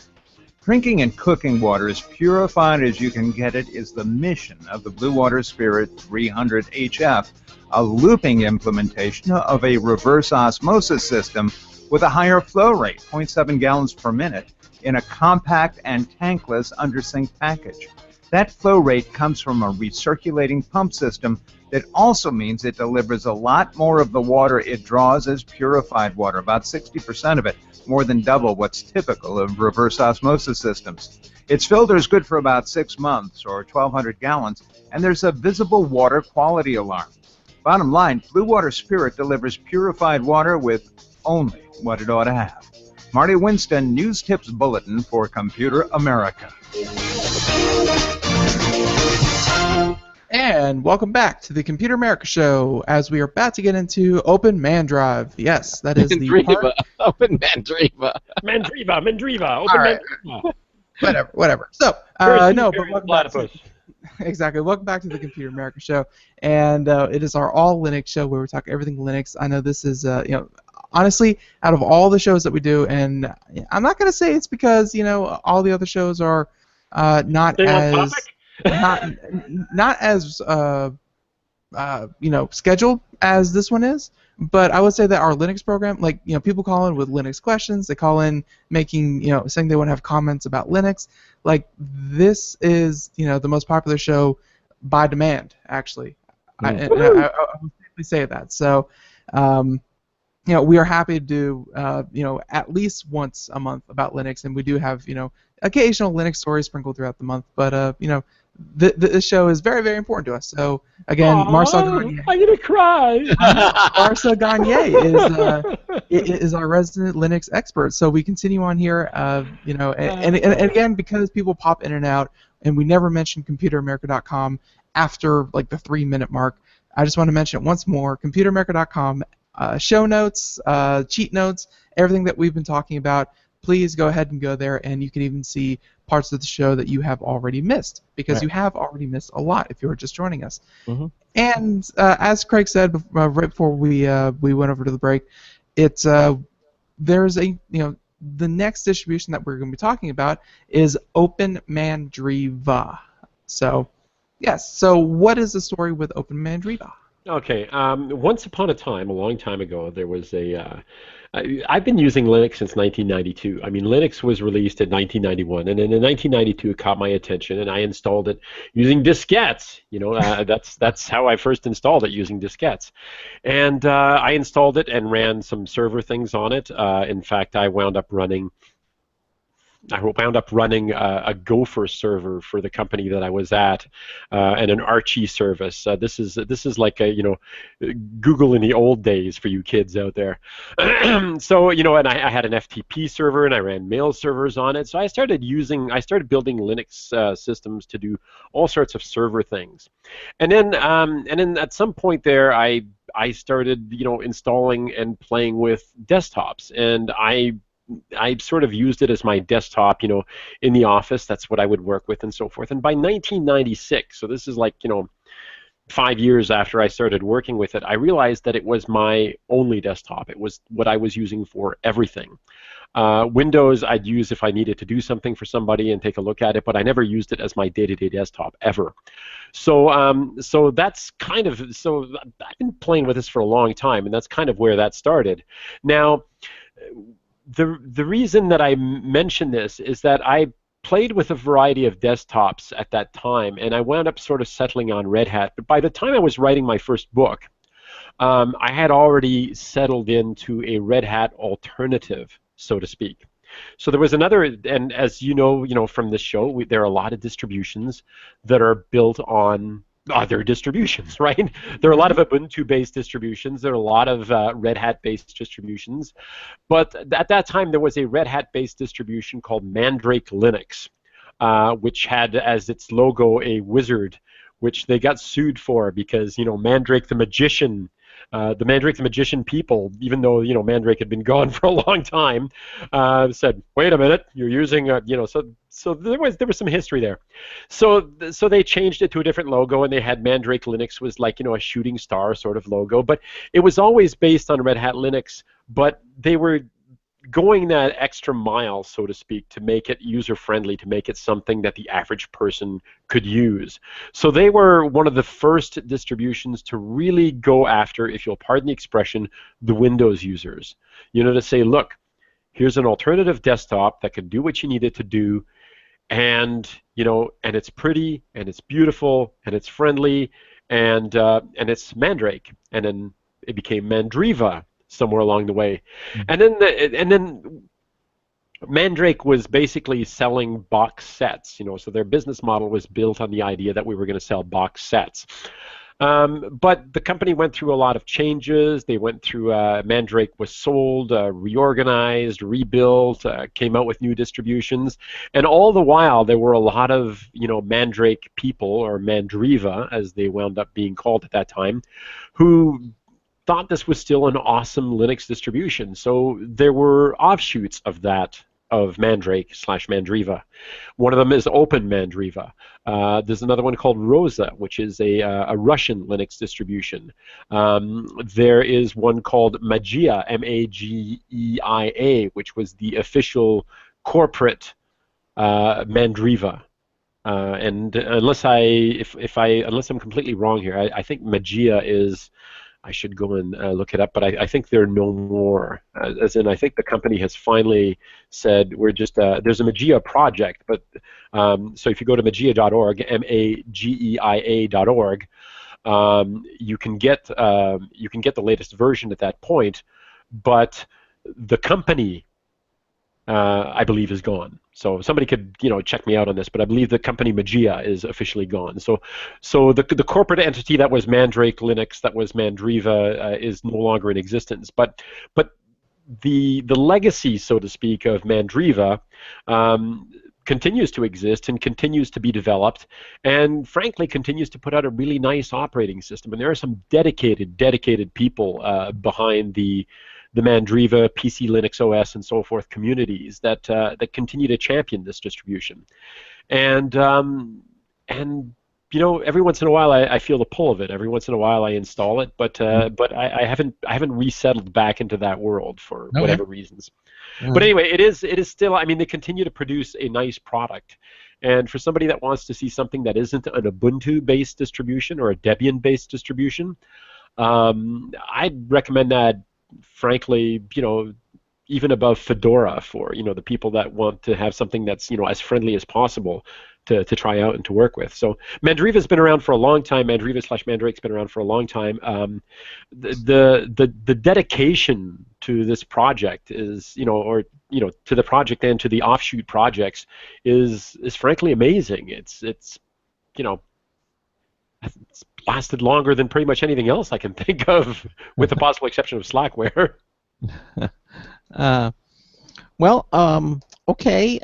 Drinking and cooking water as purified as you can get it is the mission of the Blue Water Spirit 300HF, a looping implementation of a reverse osmosis system with a higher flow rate, 0.7 gallons per minute, in a compact and tankless under-sink package. That flow rate comes from a recirculating pump system that also means it delivers a lot more of the water it draws as purified water, about 60% of it, more than double what's typical of reverse osmosis systems. Its filter is good for about 6 months, or 1,200 gallons, and there's a visible water quality alarm. Bottom line, Blue Water Spirit delivers purified water with only what it ought to have. Marty Winston, News Tips Bulletin for Computer America. And welcome back to the Computer America Show as we are about to get into Open Mandrive. Yes, that is the part. Open Mandriva. Mandriva, open All right. Mandriva. Whatever. So, Very no, very but welcome back to, platypus. exactly. Welcome back to the Computer America Show, and it is our all Linux show where we talk everything Linux. I know this is, honestly, out of all the shows that we do, and I'm not going to say it's because all the other shows are not Stay on as topic? not as scheduled as this one is, but I would say that our Linux program, people call in with Linux questions, they call in making, saying they want to have comments about Linux. Like, this is, the most popular show by demand, actually. I would safely say that. So, we are happy to do, at least once a month about Linux, and we do have, occasional Linux stories sprinkled throughout the month, but, this show is very, very important to us. So, again, Marcel Gagné. I'm going to cry. Marcel Gagné is our resident Linux expert. So we continue on here, and again, because people pop in and out, and we never mention ComputerAmerica.com after, the 3-minute mark, I just want to mention it once more, ComputerAmerica.com, show notes, cheat notes, everything that we've been talking about. Please go ahead and go there, and you can even see parts of the show that you have already missed, because you have already missed a lot if you were just joining us. Mm-hmm. And as Craig said right before we went over to the break, it's there's a the next distribution that we're going to be talking about is Open Mandriva. So yes, so what is the story with Open Mandriva? Okay, once upon a time, a long time ago, there was I've been using Linux since 1992. I mean, Linux was released in 1991, and then in 1992 it caught my attention, and I installed it using diskettes. That's how I first installed it, using diskettes. And I installed it and ran some server things on it. In fact, I wound up running a Gopher server for the company that I was at, and an Archie service. This is like a Google in the old days for you kids out there. So and I had an FTP server, and I ran mail servers on it. So I started building Linux systems to do all sorts of server things, and then at some point there I started installing and playing with desktops, and I sort of used it as my desktop, in the office. That's what I would work with and so forth. And by 1996, so this is 5 years after I started working with it, I realized that it was my only desktop. It was what I was using for everything. Windows I'd use if I needed to do something for somebody and take a look at it, but I never used it as my day-to-day desktop ever. So that's kind of, so I've been playing with this for a long time, and that's kind of where that started. Now, the reason that I mention this is that I played with a variety of desktops at that time, and I wound up sort of settling on Red Hat. But by the time I was writing my first book, I had already settled into a Red Hat alternative, so to speak. So there was another, and as you know from this show, there are a lot of distributions that are built on other distributions, right? There are a lot of Ubuntu-based distributions. There are a lot of Red Hat-based distributions. But at that time, there was a Red Hat-based distribution called Mandrake Linux, which had as its logo a wizard, which they got sued for because, Mandrake the Magician, people, even though, Mandrake had been gone for a long time, said, wait a minute, you're using, so there was some history there. So they changed it to a different logo, and they had Mandrake Linux was like, a shooting star sort of logo, but it was always based on Red Hat Linux, but they were going that extra mile, so to speak, to make it user-friendly, to make it something that the average person could use. So they were one of the first distributions to really go after, if you'll pardon the expression, the Windows users. To say, look, here's an alternative desktop that can do what you need it to do, and and it's pretty, and it's beautiful, and it's friendly, and it's Mandrake, and then it became Mandriva somewhere along the way, and then Mandrake was basically selling box sets, so their business model was built on the idea that we were going to sell box sets. But the company went through a lot of changes. They went through, Mandrake was sold, reorganized, rebuilt, came out with new distributions. And all the while, there were a lot of, Mandrake people, or Mandriva, as they wound up being called at that time, who thought this was still an awesome Linux distribution. So there were offshoots of that, of Mandrake/Mandriva. One of them is Open Mandriva. There's another one called Rosa, which is a Russian Linux distribution. There is one called Magia, Mageia, which was the official corporate Mandriva. And unless I'm completely wrong here, I think Magia is. I should go and look it up, but I think they're no more. As in, I think the company has finally said we're just there's a Magia project, but so if you go to mageia.org, mageia.org, you can get the latest version at that point, but the company, I believe, is gone. So somebody could, check me out on this, but I believe the company Magia is officially gone. So the corporate entity that was Mandrake Linux, that was Mandriva, is no longer in existence. But the legacy, so to speak, of Mandriva continues to exist and continues to be developed, and frankly continues to put out a really nice operating system. And there are some dedicated people behind the Mandriva, PC Linux OS, and so forth communities that continue to champion this distribution. And every once in a while I feel the pull of it. Every once in a while I install it, but I haven't resettled back into that world for whatever reasons. But anyway, it is still. I mean, they continue to produce a nice product. And for somebody that wants to see something that isn't an Ubuntu-based distribution or a Debian-based distribution, I'd recommend that. Frankly, even above Fedora for the people that want to have something that's as friendly as possible to try out and to work with. So Mandriva's been around for a long time. Mandriva/Mandrake's been around for a long time. The dedication to this project is to the project and to the offshoot projects is frankly amazing. It's lasted longer than pretty much anything else I can think of, with the possible exception of Slackware. Okay.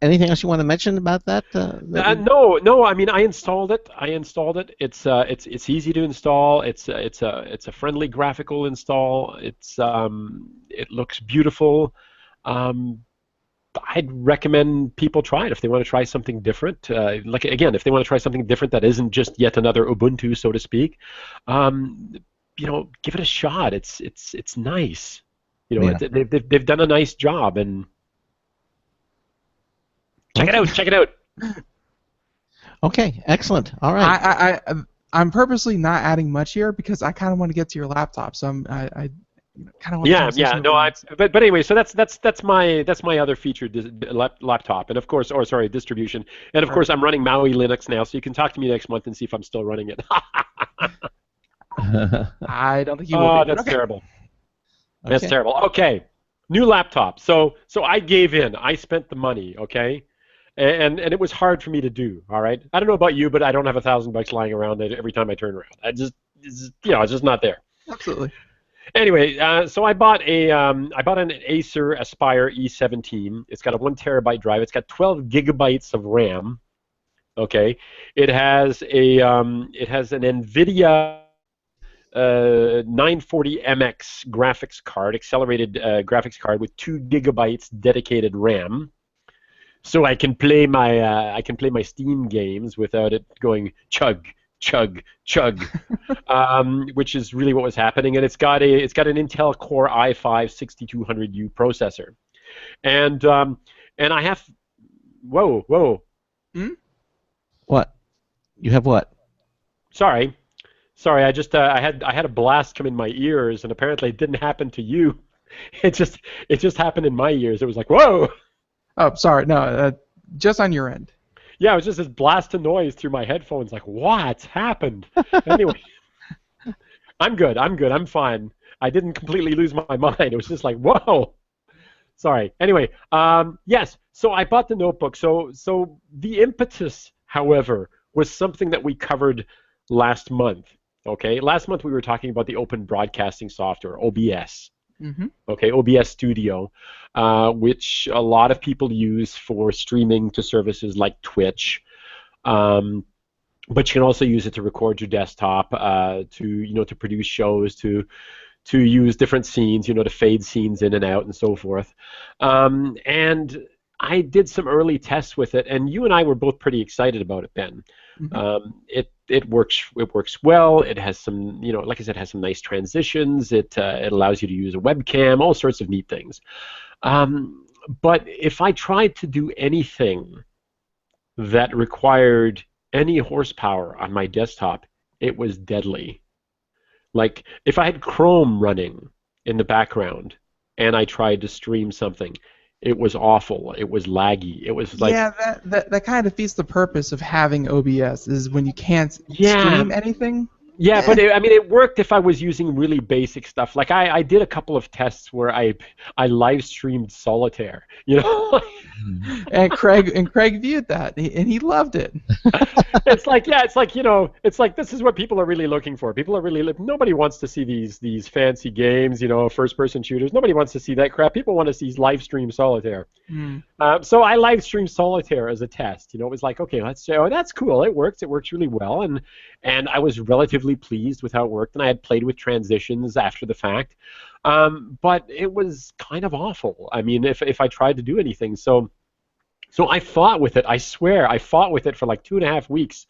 Anything else you want to mention about that? No. I mean, I installed it. It's easy to install. It's a friendly graphical install. It looks beautiful. I'd recommend people try it if they want to try something different. If they want to try something different that isn't just yet another Ubuntu, so to speak, give it a shot. It's nice. They've done a nice job, and check it out. Okay, excellent. All right. I'm purposely not adding much here because I kind of want to get to your laptop. So I kind of want to no, but anyway, so that's my other featured laptop, and of course, distribution, and of course I'm running Maui Linux now, so you can talk to me next month and see if I'm still running it. I don't think you will. Oh, that's terrible. That's terrible. Okay, new laptop. So I gave in. I spent the money. Okay, and it was hard for me to do. All right. I don't know about you, but I don't have $1,000 lying around every time I turn around. It's just not there. Absolutely. Anyway, so I bought an Acer Aspire E17. It's got a 1 terabyte drive. It's got 12 gigabytes of RAM. Okay, it has an NVIDIA 940MX graphics card, accelerated graphics card with 2 gigabytes dedicated RAM. So I can play my Steam games without it going chug. Which is really what was happening, and it's got an Intel Core i5-6200U processor, and I have whoa. What? You have what? Sorry. I just I had a blast come in my ears, and apparently it didn't happen to you. It just happened in my ears. It was like whoa. Oh, sorry. No, just on your end. Yeah, it was just this blast of noise through my headphones, like, what's happened? Anyway, I'm good, I'm fine. I didn't completely lose my mind. It was just like, whoa. Sorry. Anyway, yes, so I bought the notebook. So the impetus, however, was something that we covered last month. Okay, last month we were talking about the open broadcasting software, OBS. Mm-hmm. Okay, OBS Studio, which a lot of people use for streaming to services like Twitch. But you can also use it to record your desktop, to produce shows, to use different scenes, to fade scenes in and out and so forth. And I did some early tests with it, and you and I were both pretty excited about it, Ben. Mm-hmm. It works well. It has some, like I said, it has some nice transitions. It allows you to use a webcam, all sorts of neat things. But if I tried to do anything that required any horsepower on my desktop, it was deadly. Like if I had Chrome running in the background and I tried to stream something, it was awful. It was laggy. It was like, yeah, that kind of defeats the purpose of having OBS, is when you can't Yeah. stream anything. Yeah, but it worked if I was using really basic stuff. Like I did a couple of tests where I live streamed solitaire. And Craig viewed that, and he loved it. It's like this is what people are really looking for. People are really nobody wants to see these fancy games, first-person shooters. Nobody wants to see that crap. People want to see live stream solitaire. So I live streamed solitaire as a test. It was like, okay, that's cool. It works. It works really well, and I was relatively pleased with how it worked. And I had played with transitions after the fact, but it was kind of awful. I mean, if I tried to do anything, so I fought with it. I swear, I fought with it for like 2.5 weeks.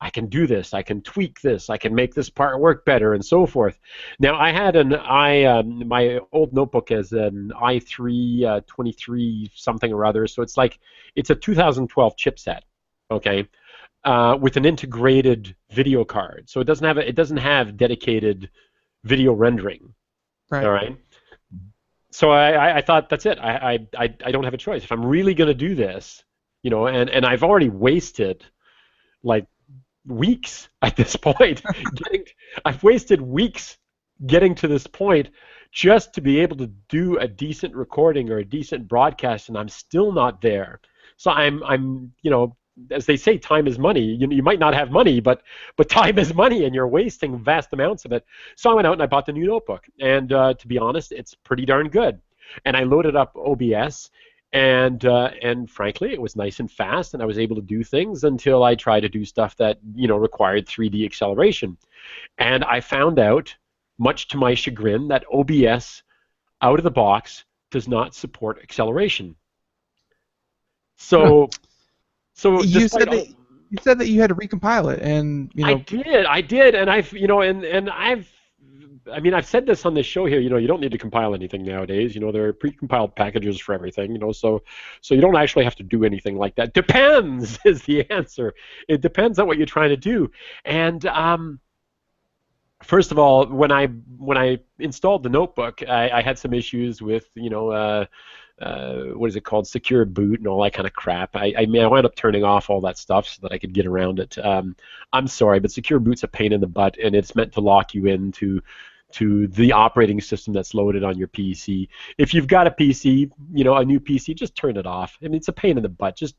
I can do this. I can tweak this. I can make this part work better, and so forth. Now, I had my old notebook has an i3 23 something or other, so it's a 2012 chipset, okay, with an integrated video card. So it doesn't have dedicated video rendering. Right. All right. So I thought, that's it. I don't have a choice. If I'm really going to do this, and I've already wasted like weeks at this point. I've wasted weeks getting to this point just to be able to do a decent recording or a decent broadcast, and I'm still not there. So I'm as they say, time is money. You might not have money, but time is money, and you're wasting vast amounts of it. So I went out and I bought the new notebook, and to be honest, it's pretty darn good. And I loaded up OBS, and frankly, it was nice and fast, and I was able to do things until I tried to do stuff that required 3D acceleration. And I found out, much to my chagrin, that OBS out of the box does not support acceleration. So. So you said that you had to recompile it, and I did, and I've said this on this show here. You don't need to compile anything nowadays. There are pre-compiled packages for everything. So you don't actually have to do anything like that. Depends is the answer. It depends on what you're trying to do. And first of all, when I installed the notebook, I had some issues with what is it called, secure boot and all that kind of crap. I wound up turning off all that stuff so that I could get around it. I'm sorry, but secure boot's a pain in the butt, and it's meant to lock you into the operating system that's loaded on your PC. If you've got a PC, a new PC, just turn it off. I mean, it's a pain in the butt. Just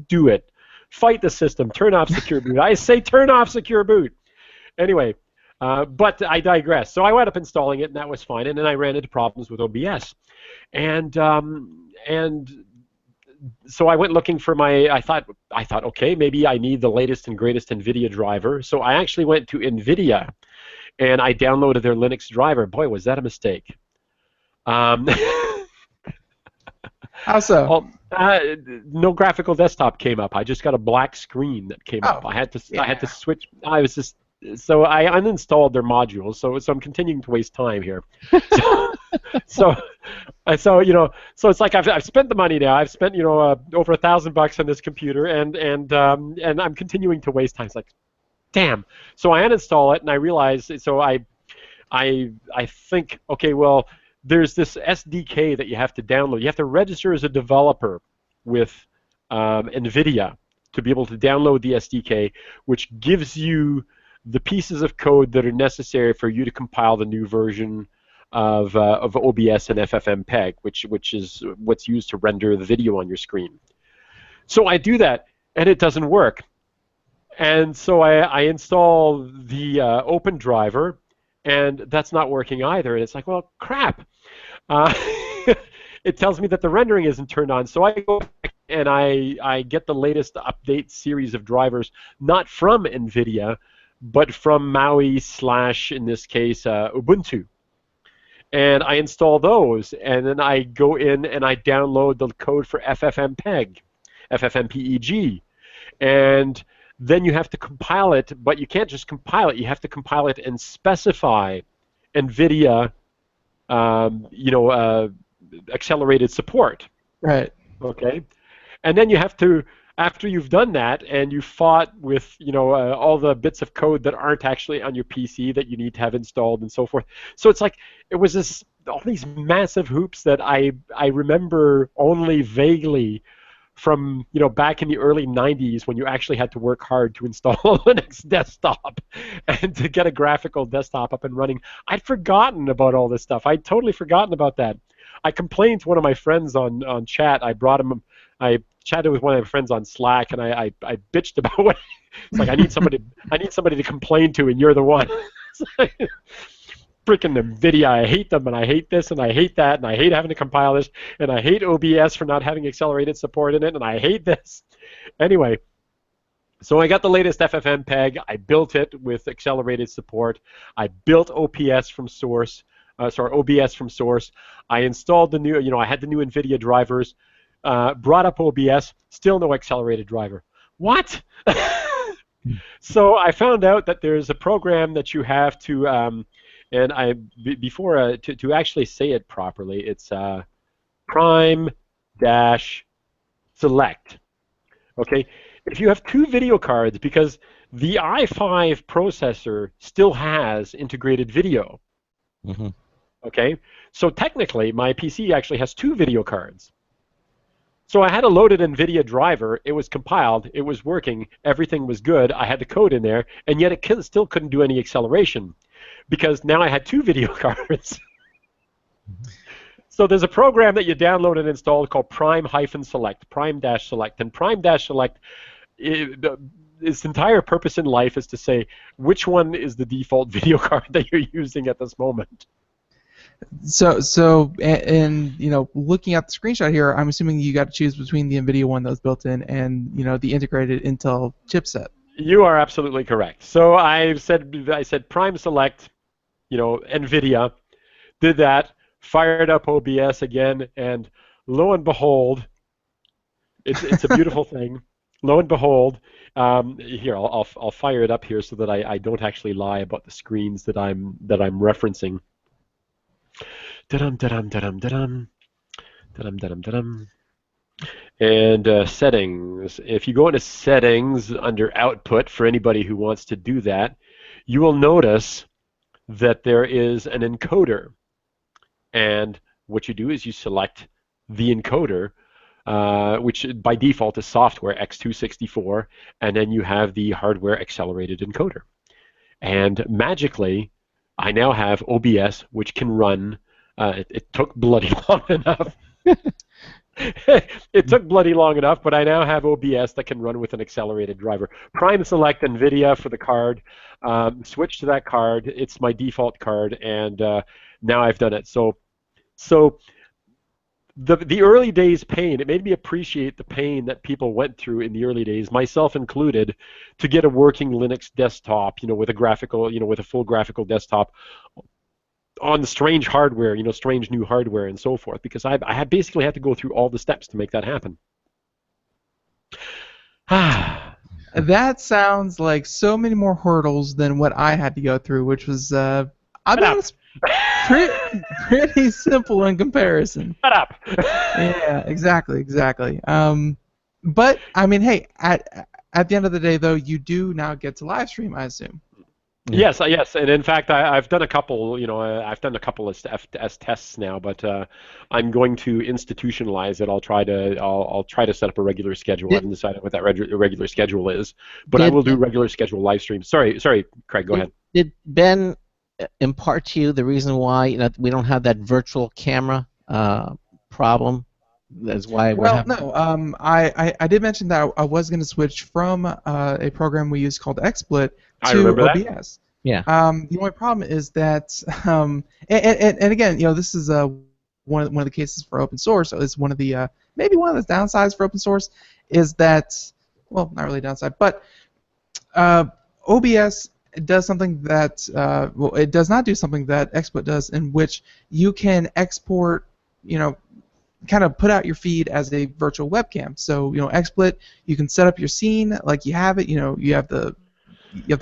do it. Fight the system. Turn off secure boot. I say turn off secure boot. Anyway, but I digress. So I wound up installing it, and that was fine. And then I ran into problems with OBS. And so I went looking for I thought, okay, maybe I need the latest and greatest NVIDIA driver. So I actually went to NVIDIA, and I downloaded their Linux driver. Boy, was that a mistake. How so? No graphical desktop came up. I just got a black screen that came up. I had to switch. So I uninstalled their modules. So I'm continuing to waste time here. So it's like I've spent the money now. I've spent over $1,000 on this computer, and I'm continuing to waste time. It's like, damn. So I uninstall it, and I realize. So I think, okay, well, there's this SDK that you have to download. You have to register as a developer with NVIDIA to be able to download the SDK, which gives you the pieces of code that are necessary for you to compile the new version of OBS and FFmpeg, which is what's used to render the video on your screen. So I do that, and it doesn't work. And so I install the Open driver, and that's not working either. And it's like, well, crap. Uh, it tells me that the rendering isn't turned on. So I go back and I get the latest update series of drivers, not from NVIDIA, but from Maui / in this case, Ubuntu. And I install those, and then I go in and I download the code for FFmpeg, FFmpeg, and then you have to compile it, but you can't just compile it. You have to compile it and specify NVIDIA, accelerated support. Right. Okay, and then you have to, after you've done that and you fought with all the bits of code that aren't actually on your PC that you need to have installed and so forth. So it's like it was all these massive hoops that I remember only vaguely from back in the early 90s when you actually had to work hard to install a Linux desktop and to get a graphical desktop up and running. I'd forgotten about all this stuff. I'd totally forgotten about that. I complained to one of my friends on chat. I chatted with one of my friends on Slack, and I bitched about what it's like. I need somebody to complain to, and you're the one. Freaking NVIDIA, I hate them, and I hate this, and I hate that, and I hate having to compile this, and I hate OBS for not having accelerated support in it, and I hate this. Anyway, so I got the latest FFmpeg. I built it with accelerated support. I built OBS from source. I installed the new, I had the new NVIDIA drivers, brought up OBS, still no accelerated driver. What? So I found out that there's a program that you have to, to actually say it properly, it's prime-select. Okay, if you have two video cards, because the i5 processor still has integrated video. Mm-hmm. Okay, so technically my PC actually has two video cards. So I had a loaded NVIDIA driver, it was compiled, it was working, everything was good, I had the code in there, and yet it still couldn't do any acceleration because now I had two video cards. So there's a program that you download and install called prime-select, prime-select, and prime-select, its entire purpose in life is to say which one is the default video card that you're using at this moment. So, looking at the screenshot here, I'm assuming you got to choose between the NVIDIA one that was built in and the integrated Intel chipset. You are absolutely correct. So I said prime select, NVIDIA, did that, fired up OBS again, and lo and behold, it's a beautiful thing. Lo and behold, here I'll fire it up here so that I don't actually lie about the screens that I'm referencing. And settings. If you go into settings under output, for anybody who wants to do that, you will notice that there is an encoder. And what you do is you select the encoder, which by default is software x264, and then you have the hardware accelerated encoder. And magically, I now have OBS, which can run. It took bloody long enough. It took bloody long enough, but I now have OBS that can run with an accelerated driver. Prime select NVIDIA for the card. Switch to that card. It's my default card, and now I've done it. So the early days pain, it made me appreciate the pain that people went through in the early days, myself included, to get a working Linux desktop, with a graphical, with a full graphical desktop on the strange hardware, strange new hardware and so forth, because I had basically had to go through all the steps to make that happen. That sounds like so many more hurdles than what I had to go through, which was, I'll be honest, pretty simple in comparison. Shut up. Yeah, exactly. But I mean, hey, at the end of the day, though, you do now get to live stream, I assume. Yes, and in fact, I've done a couple. I've done a couple as tests now, but I'm going to institutionalize it. I'll try to set up a regular schedule. I haven't decided what that regular schedule is, but I will do regular schedule live streams. Sorry, Craig, go ahead. Did Ben impart to you the reason why we don't have that virtual camera problem That's why we're Well, having. no. I did mention that I was going to switch from a program we use called XSplit I to remember that. OBS. Yeah. The only problem is that, and again, this is one of the cases for open source. Is one of the maybe one of the downsides for open source is that, well, not really downside, but OBS does something that well, it does not do something that XSplit does, in which you can export, kind of put out your feed as a virtual webcam. So, XSplit, you can set up your scene like you have it. You have the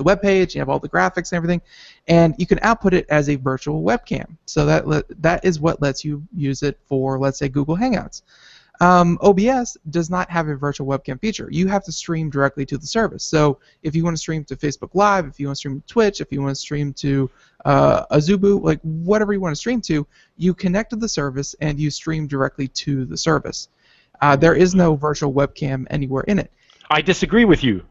web page, you have all the graphics and everything, and you can output it as a virtual webcam. So that is what lets you use it for, let's say, Google Hangouts. OBS does not have a virtual webcam feature. You have to stream directly to the service. So if you want to stream to Facebook Live, if you want to stream to Twitch, if you want to stream to Azubu, like whatever you want to stream to, you connect to the service and you stream directly to the service. There is no virtual webcam anywhere in it. I disagree with you.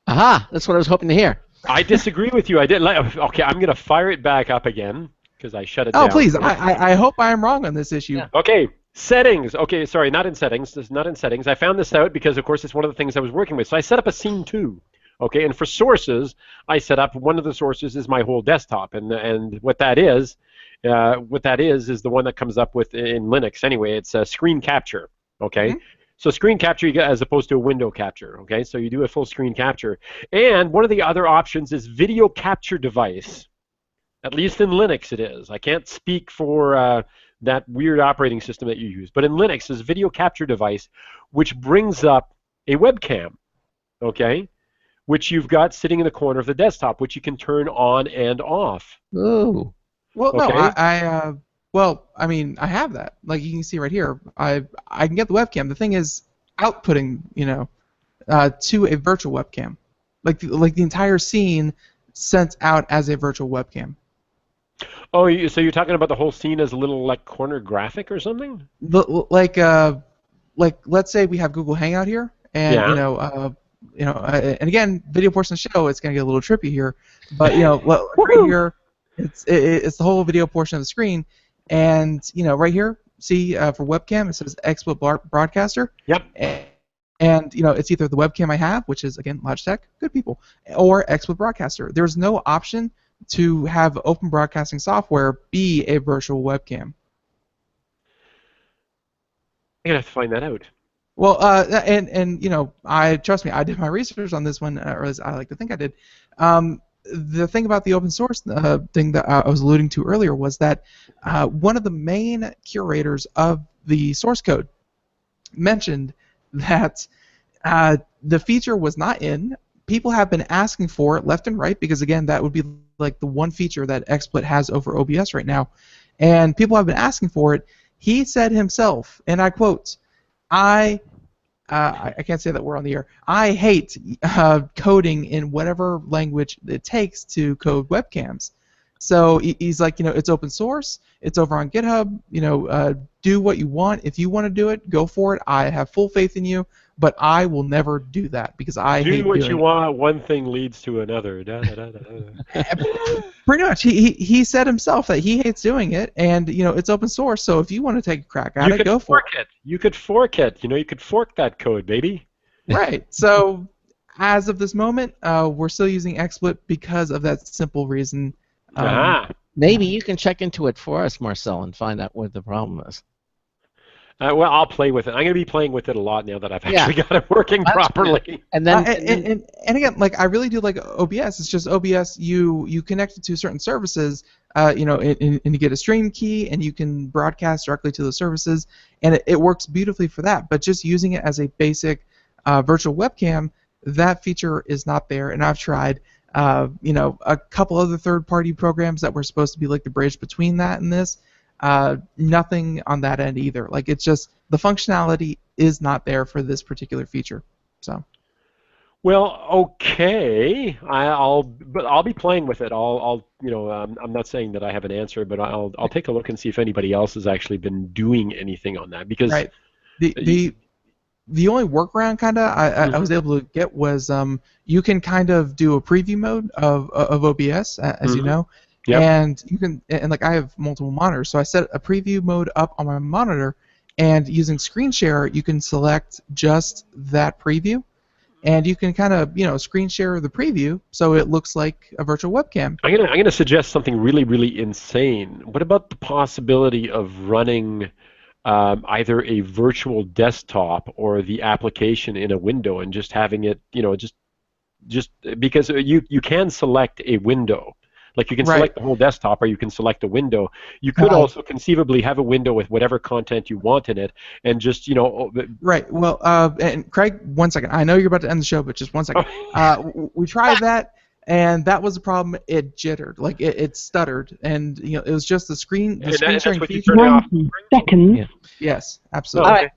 Aha! That's what I was hoping to hear. I disagree with you. I didn't. Okay, I'm gonna fire it back up again because I shut it down. Oh, please! I hope I am wrong on this issue. Yeah. Okay, settings. Okay, sorry, not in settings. This is not in settings. I found this out because, of course, it's one of the things I was working with. So I set up a scene 2. Okay, and for sources, I set up one of the sources is my whole desktop, and what that is the one that comes up with in Linux anyway. It's a screen capture. Okay. Mm-hmm. So screen capture you get as opposed to a window capture, okay? So you do a full screen capture. And one of the other options is video capture device. At least in Linux it is. I can't speak for that weird operating system that you use. But in Linux, there's video capture device, which brings up a webcam, okay? Which you've got sitting in the corner of the desktop, which you can turn on and off. Ooh. Well, okay? no, well, I mean, I have that. Like you can see right here, I can get the webcam. The thing is, outputting, to a virtual webcam, like the entire scene sent out as a virtual webcam. Oh, so you're talking about the whole scene as a little like corner graphic or something? Like let's say we have Google Hangout here, and yeah. And again, video portion of the show, it's gonna get a little trippy here, but right here, it's the whole video portion of the screen. And right here, see for webcam, it says XSplit Broadcaster. Yep. And it's either the webcam I have, which is again Logitech, good people, or XSplit Broadcaster. There's no option to have open broadcasting software be a virtual webcam. I'm gonna have to find that out. Well, I trust me, I did my research on this one, or as I like to think I did. The thing about the open source thing that I was alluding to earlier was that one of the main curators of the source code mentioned that the feature was not in. People have been asking for it left and right because, again, that would be like the one feature that XSplit has over OBS right now. And people have been asking for it. He said himself, and I quote, I can't say that word on the air. I hate coding in whatever language it takes to code webcams. So he's like, it's open source. It's over on GitHub. Do what you want. If you want to do it, go for it. I have full faith in you, but I will never do that because I hate do what doing you want. One thing leads to another. Da, da, da, da. Pretty much. He said himself that he hates doing it, and it's open source. So if you want to take a crack at it, go for it. You could fork it. You could fork that code, baby. Right. So as of this moment, we're still using XSplit because of that simple reason. Maybe you can check into it for us, Marcel, and find out what the problem is. Well, I'll play with it. I'm going to be playing with it a lot now that I've actually got it working properly. And then, and again, like I really do like OBS. It's just OBS. You connect it to certain services, and you get a stream key, and you can broadcast directly to those services, and it works beautifully for that. But just using it as a basic virtual webcam, that feature is not there. And I've tried. A couple other third-party programs that were supposed to be like the bridge between that and this. Nothing on that end either. Like it's just the functionality is not there for this particular feature. So. Well, okay. I'll be playing with it. I'm not saying that I have an answer, but I'll take a look and see if anybody else has actually been doing anything on that because. Right. The only workaround I was able to get was you can kind of do a preview mode of OBS as you know, and you can like I have multiple monitors, so I set a preview mode up on my monitor, And using Screen Share, you can select just that preview, and you can kind of screen share the preview so it looks like a virtual webcam. I'm gonna suggest something really, really insane. What about the possibility of running either a virtual desktop or the application in a window and just having it, just because you can select a window. Like you can select the whole desktop or you can select a window. You could also conceivably have a window with whatever content you want in it and just, Right. Well, and Craig, 1 second. I know you're about to end the show, but just 1 second. We tried that, and that was the problem. It jittered. Like, it stuttered. And, it was just the screen sharing feature. 90 seconds. Yeah. Yes, absolutely. Oh, okay.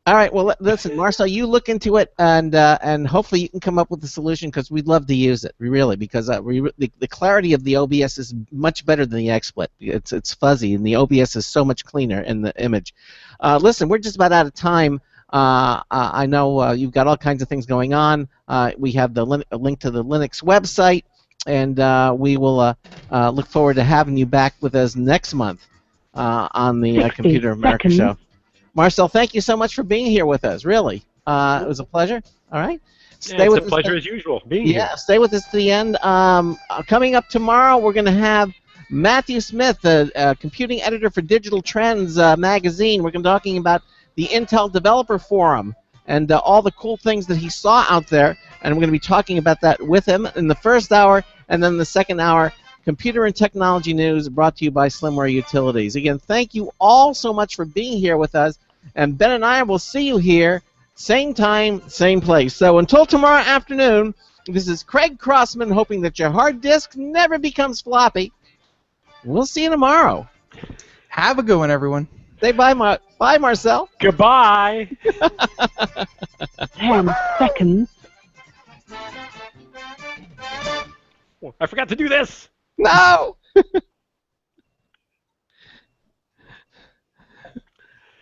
All right. Well, listen, Marcel, you look into it, and hopefully you can come up with a solution because we'd love to use it, really, because the clarity of the OBS is much better than the XSplit. It's fuzzy, and the OBS is so much cleaner in the image. Listen, we're just about out of time. I know you've got all kinds of things going on. We have a link to the Linux website, and we will look forward to having you back with us next month on the Computer America show. Marcel, thank you so much for being here with us. Really, it was a pleasure. All right, stay with us. It's a pleasure as usual being here. Yeah, stay with us to the end. Coming up tomorrow, we're going to have Matthew Smith, the computing editor for Digital Trends magazine. We're going to be talking about the Intel Developer Forum and all the cool things that he saw out there, and we're going to be talking about that with him in the first hour, and then the second hour. Computer and Technology News brought to you by Slimware Utilities. Again, thank you all so much for being here with us, and Ben and I will see you here, same time, same place. So until tomorrow afternoon, this is Craig Crossman hoping that your hard disk never becomes floppy. We'll see you tomorrow. Have a good one, everyone. Say bye, bye, Marcel. Goodbye. 10 seconds. Oh, I forgot to do this. No!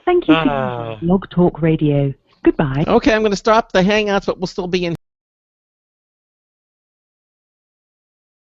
Thank you for Log Talk Radio. Goodbye. Okay, I'm going to stop the Hangouts, but we'll still be in